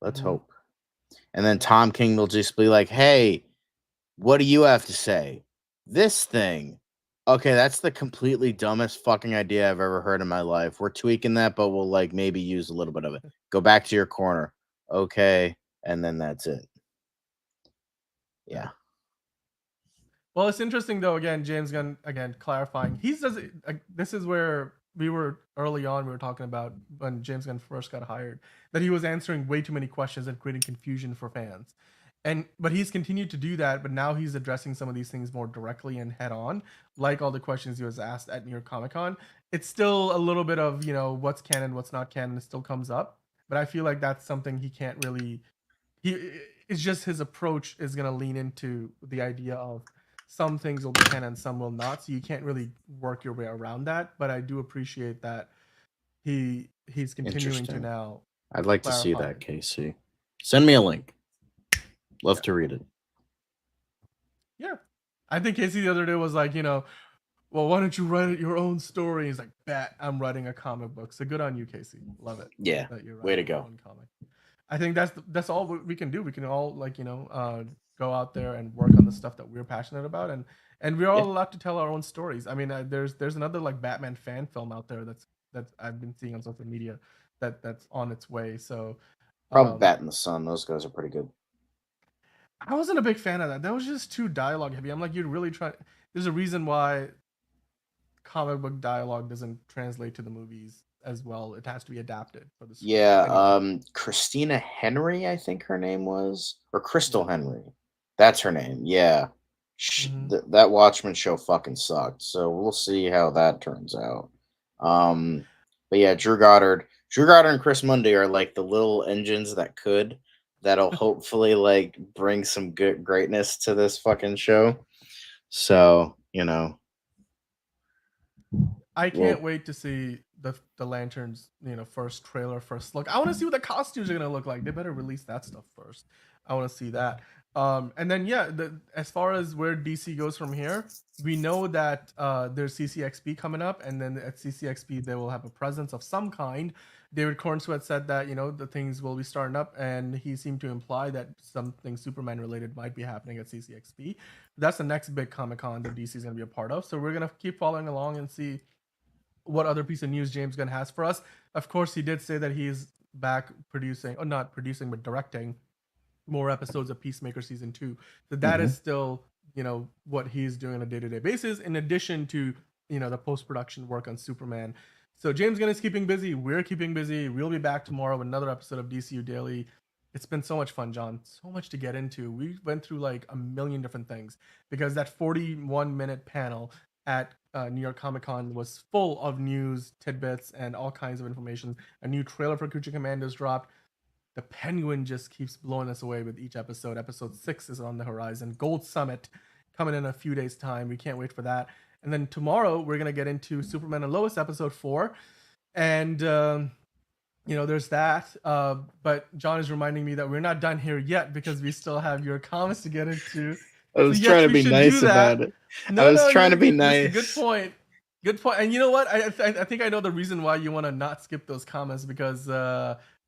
Speaker 2: Let's hope. And then Tom King will just be like, "Hey, what do you have to say? This thing." Okay, that's the completely dumbest fucking idea I've ever heard in my life. We're tweaking that, but we'll like maybe use a little bit of it. Go back to your corner. Okay, and then that's it. Yeah.
Speaker 1: Well, it's interesting though. Again, James Gunn clarifying. This is where we were early on. We were talking about when James Gunn first got hired that he was answering way too many questions and creating confusion for fans. But he's continued to do that, but now he's addressing some of these things more directly and head on, like all the questions he was asked at New York Comic Con. It's still a little bit of, what's canon, what's not canon, it still comes up. But I feel like that's something he can't really, it's just his approach is going to lean into the idea of some things will be canon, some will not. So you can't really work your way around that. But I do appreciate that he's continuing to now.
Speaker 2: I'd like to see that, Casey. Send me a link. Love to read it.
Speaker 1: Yeah. I think Casey the other day was like, well, why don't you write your own story? He's like, bet I'm writing a comic book. So good on you, Casey. Love it.
Speaker 2: Yeah. Way to go.
Speaker 1: Comic. I think that's all we can do. We can all go out there and work on the stuff that we're passionate about, and we're all allowed to tell our own stories. I mean, there's another like Batman fan film out there that I've been seeing on social media that's on its way. So
Speaker 2: probably Bat in the Sun. Those guys are pretty good.
Speaker 1: I wasn't a big fan of that. That was just too dialogue heavy. I'm like, you'd really try. There's a reason why comic book dialogue doesn't translate to the movies as well. It has to be adapted for the screen.
Speaker 2: Yeah, Christina Henry, I think her name was, or Crystal Henry. That's her name. Yeah, that Watchmen show fucking sucked. So we'll see how that turns out. But yeah, Drew Goddard and Chris Mundy are like the little engines that'll hopefully like bring some good greatness to this fucking show. So,
Speaker 1: I can't wait to see the Lanterns, first trailer, first look. I want to see what the costumes are going to look like. They better release that stuff first. I want to see that. And then, as far as where DC goes from here, we know that there's CCXP coming up, and then at CCXP, they will have a presence of some kind. David Cornsweet said that, the things will be starting up, and he seemed to imply that something Superman related might be happening at CCXP. That's the next big Comic-Con that DC is going to be a part of. So we're going to keep following along and see what other piece of news James Gunn has for us. Of course, he did say that he's back producing, or not producing, but directing more episodes of Peacemaker season 2. So that is still, what he's doing on a day-to-day basis, in addition to, the post-production work on Superman. So James Gunn is keeping busy. We're keeping busy. We'll be back tomorrow with another episode of DCU Daily. It's been so much fun, John. So much to get into. We went through like a million different things because that 41-minute panel at New York Comic Con was full of news, tidbits, and all kinds of information. A new trailer for Creature Commandos dropped. The Penguin just keeps blowing us away with each episode. Episode 6 is on the horizon. Gold Summit coming in a few days' time. We can't wait for that. And then tomorrow, we're going to get into Superman and Lois episode 4. And, there's that. But John is reminding me that we're not done here yet because we still have your comments to get into.
Speaker 2: I was trying to be nice about it. I was trying to be nice.
Speaker 1: Good point. Good point. And you know what? I think I know the reason why you want to not skip those comments because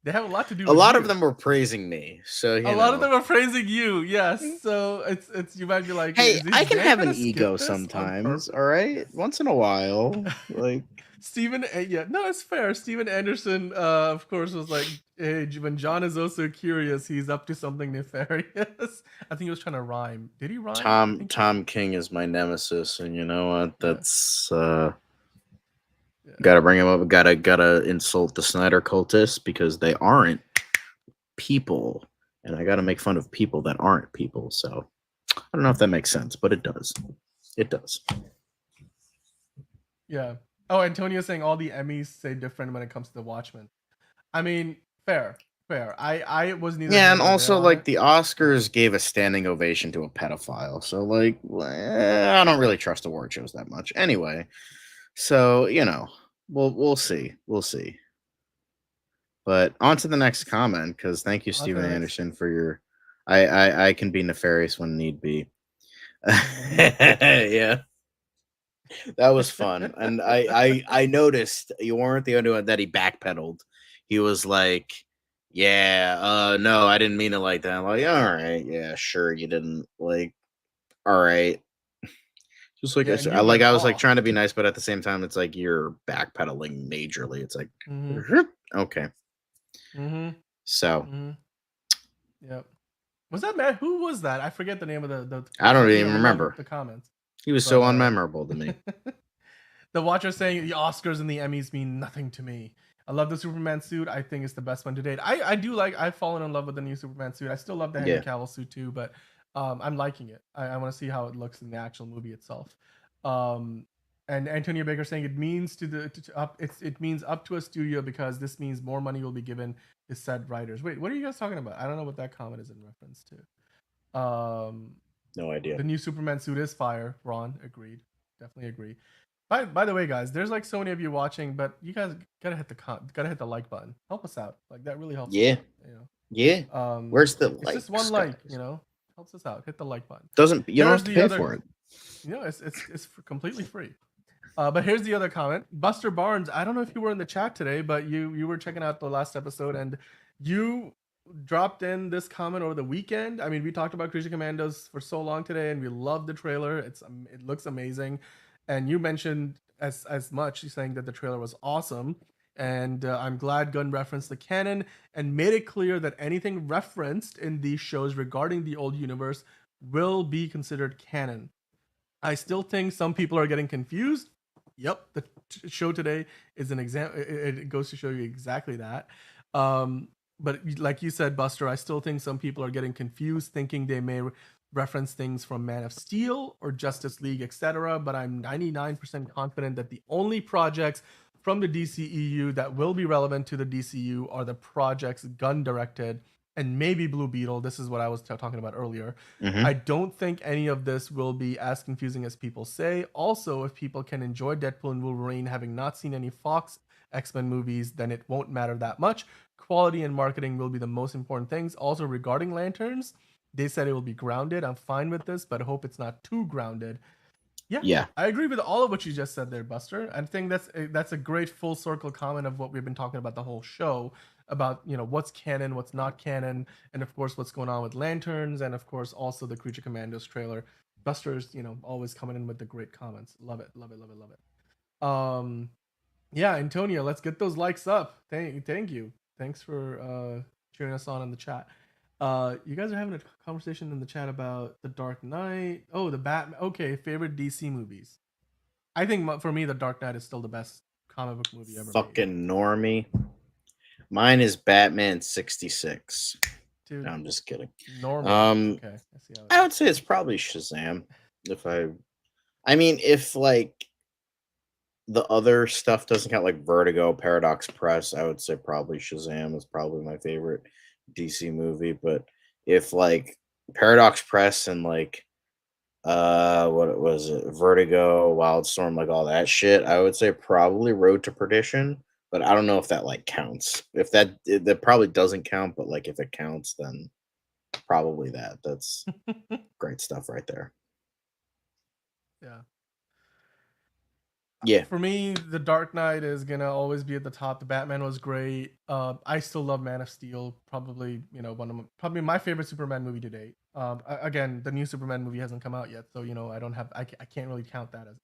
Speaker 1: they have a lot to do.
Speaker 2: A lot of them were praising me, so
Speaker 1: a lot of them are praising you. Yes, so it's you might be like,
Speaker 2: hey, I can have an ego sometimes. All right, once in a while, like
Speaker 1: Steven, yeah, no, it's fair. Steven Anderson, of course, was like, hey, when John is also curious, he's up to something nefarious. I think he was trying to rhyme. Did he rhyme? I think he did.
Speaker 2: Tom King is my nemesis, and you know what?
Speaker 1: Yeah,
Speaker 2: That's
Speaker 1: yeah,
Speaker 2: gotta bring him up. Gotta insult the Snyder cultists because they aren't people, and I gotta make fun of people that aren't people. So I don't know if that makes sense, but it does. It does.
Speaker 1: yeah. Oh, Antonio's saying all the Emmys say different when it comes to the Watchmen. I mean, fair, fair. I was neither
Speaker 2: Yeah,
Speaker 1: here
Speaker 2: and
Speaker 1: nor there
Speaker 2: also
Speaker 1: on
Speaker 2: like
Speaker 1: it.
Speaker 2: the
Speaker 1: Yeah.
Speaker 2: Oscars gave a standing ovation to a pedophile, so like I don't really trust award shows that much. Anyway, so you know, we'll see, we'll see. But on to the next comment, because thank you,
Speaker 1: On to
Speaker 2: Steven
Speaker 1: the next.
Speaker 2: Anderson, for your. I can be nefarious when need be. Yeah, that was fun, and I noticed you weren't the only one that he backpedaled. He was like, "Yeah, no, I didn't mean it like that." I'm like, all right, yeah, sure, you didn't. Like, all right, just like
Speaker 1: Yeah, and
Speaker 2: I
Speaker 1: you
Speaker 2: like
Speaker 1: went
Speaker 2: I was like
Speaker 1: off.
Speaker 2: trying to be nice, but at the same time, it's like you're backpedaling majorly. It's like,
Speaker 1: Mm-hmm.
Speaker 2: okay,
Speaker 1: Mm-hmm.
Speaker 2: so
Speaker 1: Mm-hmm. Yep. Was that man? Who was that? I forget the name of
Speaker 2: I don't
Speaker 1: you know,
Speaker 2: even
Speaker 1: we love
Speaker 2: remember.
Speaker 1: the comments.
Speaker 2: He was
Speaker 1: But
Speaker 2: so unmemorable to me.
Speaker 1: the Watcher saying the Oscars and the Emmys mean nothing to me. I love the Superman suit. I think it's the best one to date. I do like. I've fallen in love with the new Superman suit. I still love the Henry
Speaker 2: Yeah,
Speaker 1: Cavill suit too, but I'm liking it. I want to see how it looks in the actual movie itself. Um, and Antonio Baker saying it means to up. It means up to a studio because this means more money will be given to said writers. Wait, what are you guys talking about? I don't know what that comment is in reference to.
Speaker 2: no idea.
Speaker 1: The new Superman suit is fire. Ron agreed. Definitely agree. By the way, guys, there's like so many of you watching, but you guys gotta hit the like button. Help us out. Like that really helps us
Speaker 2: Yeah,
Speaker 1: out.
Speaker 2: yeah. Where's the
Speaker 1: It's just
Speaker 2: likes,
Speaker 1: one like,
Speaker 2: guys?
Speaker 1: helps us out. Hit the like button.
Speaker 2: Doesn't you don't have
Speaker 1: Here's
Speaker 2: to
Speaker 1: the
Speaker 2: pay
Speaker 1: other.
Speaker 2: for it?
Speaker 1: It's completely free. But here's the other comment. Buster Barnes, I don't know if you were in the chat today, but you were checking out the last episode and you dropped in this comment over the weekend. I mean, we talked about Creature Commandos for so long today, and we love the trailer. It looks amazing, and you mentioned as much saying that the trailer was awesome. And I'm glad Gunn referenced the canon and made it clear that anything referenced in these shows regarding the old universe will be considered canon. I still think some people are getting confused. Yep, the show today is an example. It goes to show you exactly that. Um, but like you said, Buster, I still think some people are getting confused, thinking they may reference things from Man of Steel or Justice League, etc. But I'm 99% confident that the only projects from the DCEU that will be relevant to the DCU are the projects Gunn directed and maybe Blue Beetle. This is what I was talking about earlier. I
Speaker 2: Mm-hmm.
Speaker 1: don't think any of this will be as confusing as people say. Also, if people can enjoy Deadpool and Wolverine having not seen any Fox X-Men movies, then it won't matter that much. Quality and marketing will be the most important things. Also, regarding Lanterns, they said it will be grounded. I'm fine with this, but I hope it's not too grounded. Yeah,
Speaker 2: Yeah,
Speaker 1: I agree with all of what you just said there, Buster. I think that's a great full circle comment of what we've been talking about the whole show about what's canon, what's not canon, and of course what's going on with Lanterns, and of course also the Creature Commandos trailer. Buster's always coming in with the great comments. Love it, love it, love it, love it. Yeah, Antonio, let's get those likes up. Thank you. Thanks for cheering us on in the chat. You guys are having a conversation in the chat about the Dark Knight. Oh, the Batman. Okay, favorite DC movies. I think for me, the Dark Knight is still the best comic book movie ever made.
Speaker 2: fucking normie. Mine is Batman 66. No,
Speaker 1: Dude,
Speaker 2: I'm just kidding.
Speaker 1: normal. Okay, I see how it
Speaker 2: I
Speaker 1: is.
Speaker 2: would say it's probably Shazam. If I mean, if like the other stuff doesn't count, like Vertigo, Paradox Press, I would say probably Shazam is probably my favorite DC movie. But if like Paradox Press and like what was it, Vertigo, Wildstorm, like all that shit, I would say probably Road to Perdition. But I don't know if that like counts. If that probably doesn't count, but like if it counts, then probably that. That's great stuff right there.
Speaker 1: Yeah.
Speaker 2: Yeah.
Speaker 1: For me, The Dark Knight is gonna always be at the top. The Batman was great. I still love Man of Steel. Probably, probably my favorite Superman movie to date. Again, the new Superman movie hasn't come out yet, so I don't have. I can't really count that as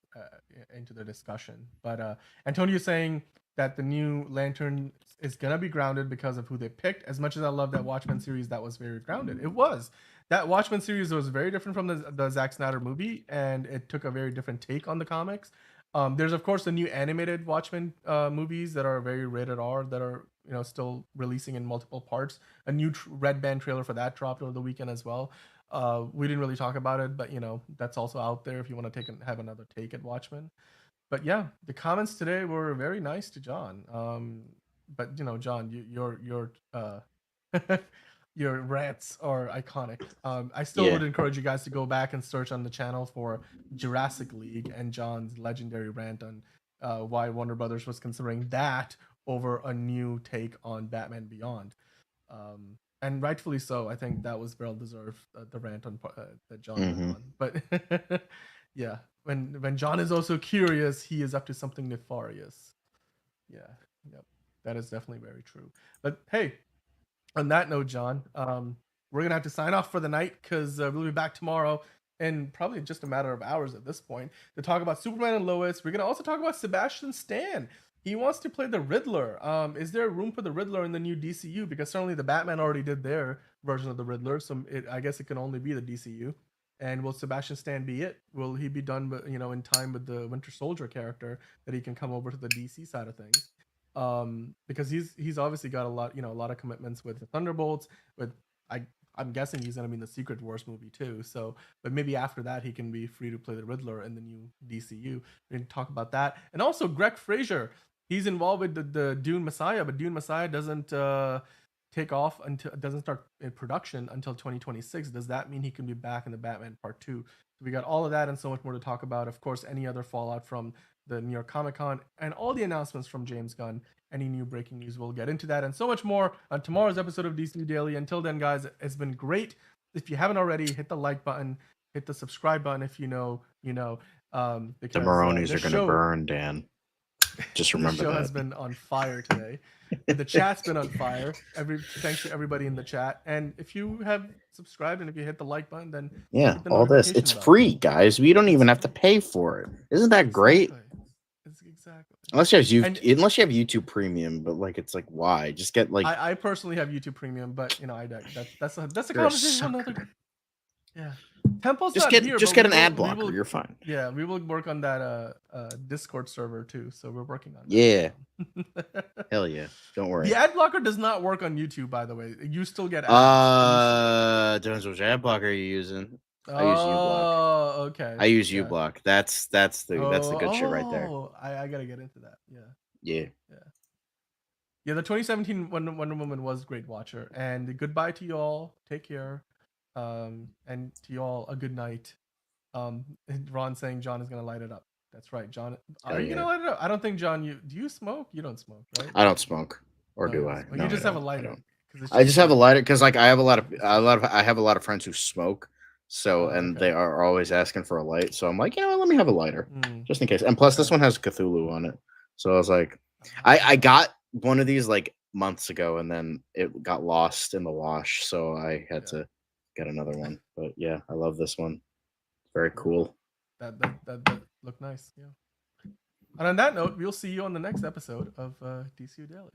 Speaker 1: into the discussion. But Antonio's saying that the new Lantern is gonna be grounded because of who they picked. As much as I love that Watchmen series, that was very grounded. It was. That Watchmen series was very different from the Zack Snyder movie, and it took a very different take on the comics. There's of course the new animated Watchmen movies that are very rated R that are still releasing in multiple parts. A new Red Band trailer for that dropped over the weekend as well. We didn't really talk about it, but that's also out there if you want to have another take at Watchmen. But yeah, the comments today were very nice to John. But John, your your rants are iconic. I still would encourage you guys to go back and search on the channel for Jurassic League and John's legendary rant on why Warner Brothers was considering that over a new take on Batman Beyond. And rightfully so. I think that was well deserved, the rant on that John went on. But yeah, when John is also curious, he is up to something nefarious. Yeah, yep, that is definitely very true. But hey, on that note, John, we're gonna have to sign off for the night because we'll be back tomorrow in probably just a matter of hours at this point to talk about Superman and Lois. We're gonna also talk about Sebastian Stan. He wants to play the Riddler. Is there room for the Riddler in the new DCU? Because certainly the Batman already did their version of the Riddler, so I guess it can only be the DCU. And will Sebastian Stan be it? Will he be done, in time with the Winter Soldier character that he can come over to the DC side of things? Because he's obviously got a lot of commitments with the Thunderbolts. I'm guessing he's gonna be in the Secret Wars movie too. So, but maybe after that he can be free to play the Riddler in the new DCU. We're gonna talk about that, and also Greg Fraser. He's involved with the Dune Messiah, but Dune Messiah doesn't doesn't start in production until 2026. Does that mean he can be back in the Batman Part 2? So we got all of that and so much more to talk about. Of course, any other fallout from the New York Comic Con and all the announcements from James Gunn. Any new breaking news, we'll get into that and so much more on tomorrow's episode of DCU Daily. Until then, guys, it's been great. If you haven't already, hit the like button, hit the subscribe button. If you know, because
Speaker 2: the Maronis are gonna burn, Dan. Just remember
Speaker 1: the show
Speaker 2: that.
Speaker 1: has been on fire today. The chat's been on fire. Thanks to everybody in the chat. And if you have subscribed and if you hit the like button, then
Speaker 2: hit the all this. It's button. Free, guys. We don't even have to pay for it. Isn't that great?
Speaker 1: Exactly.
Speaker 2: Unless you have YouTube Premium, but it's why? Just get
Speaker 1: I personally have YouTube Premium, but that's a conversation for another day. Yeah. Temple's
Speaker 2: just get an ad blocker. You're fine.
Speaker 1: Yeah, we will work on that Discord server too. So we're working on that.
Speaker 2: Yeah. Hell yeah. Don't worry.
Speaker 1: The ad blocker does not work on YouTube, by the way. You still get ads.
Speaker 2: Depends which ad blocker you're using.
Speaker 1: I use uBlock. Okay.
Speaker 2: I use uBlock. That's the good shit right there.
Speaker 1: I gotta get into that.
Speaker 2: Yeah.
Speaker 1: The 2017 Wonder Woman was Great Watcher. And goodbye to you all. Take care. And to you all, a good night. Ron saying John is gonna light it up. That's right, John. Are you gonna light it up? I don't think John. Do you smoke? You don't smoke, right?
Speaker 2: I don't smoke, or do I?
Speaker 1: No, you just have a lighter.
Speaker 2: I just have a lighter because I have a lot of friends who smoke. So they are always asking for a light. So I'm like, let me have a lighter just in case. And plus, this one has Cthulhu on it. So I was like, I got one of these months ago, and then it got lost in the wash. So I had to get another one. But yeah, I love this one. Very cool.
Speaker 1: That looked nice. Yeah. And on that note, we'll see you on the next episode of DCU Daily.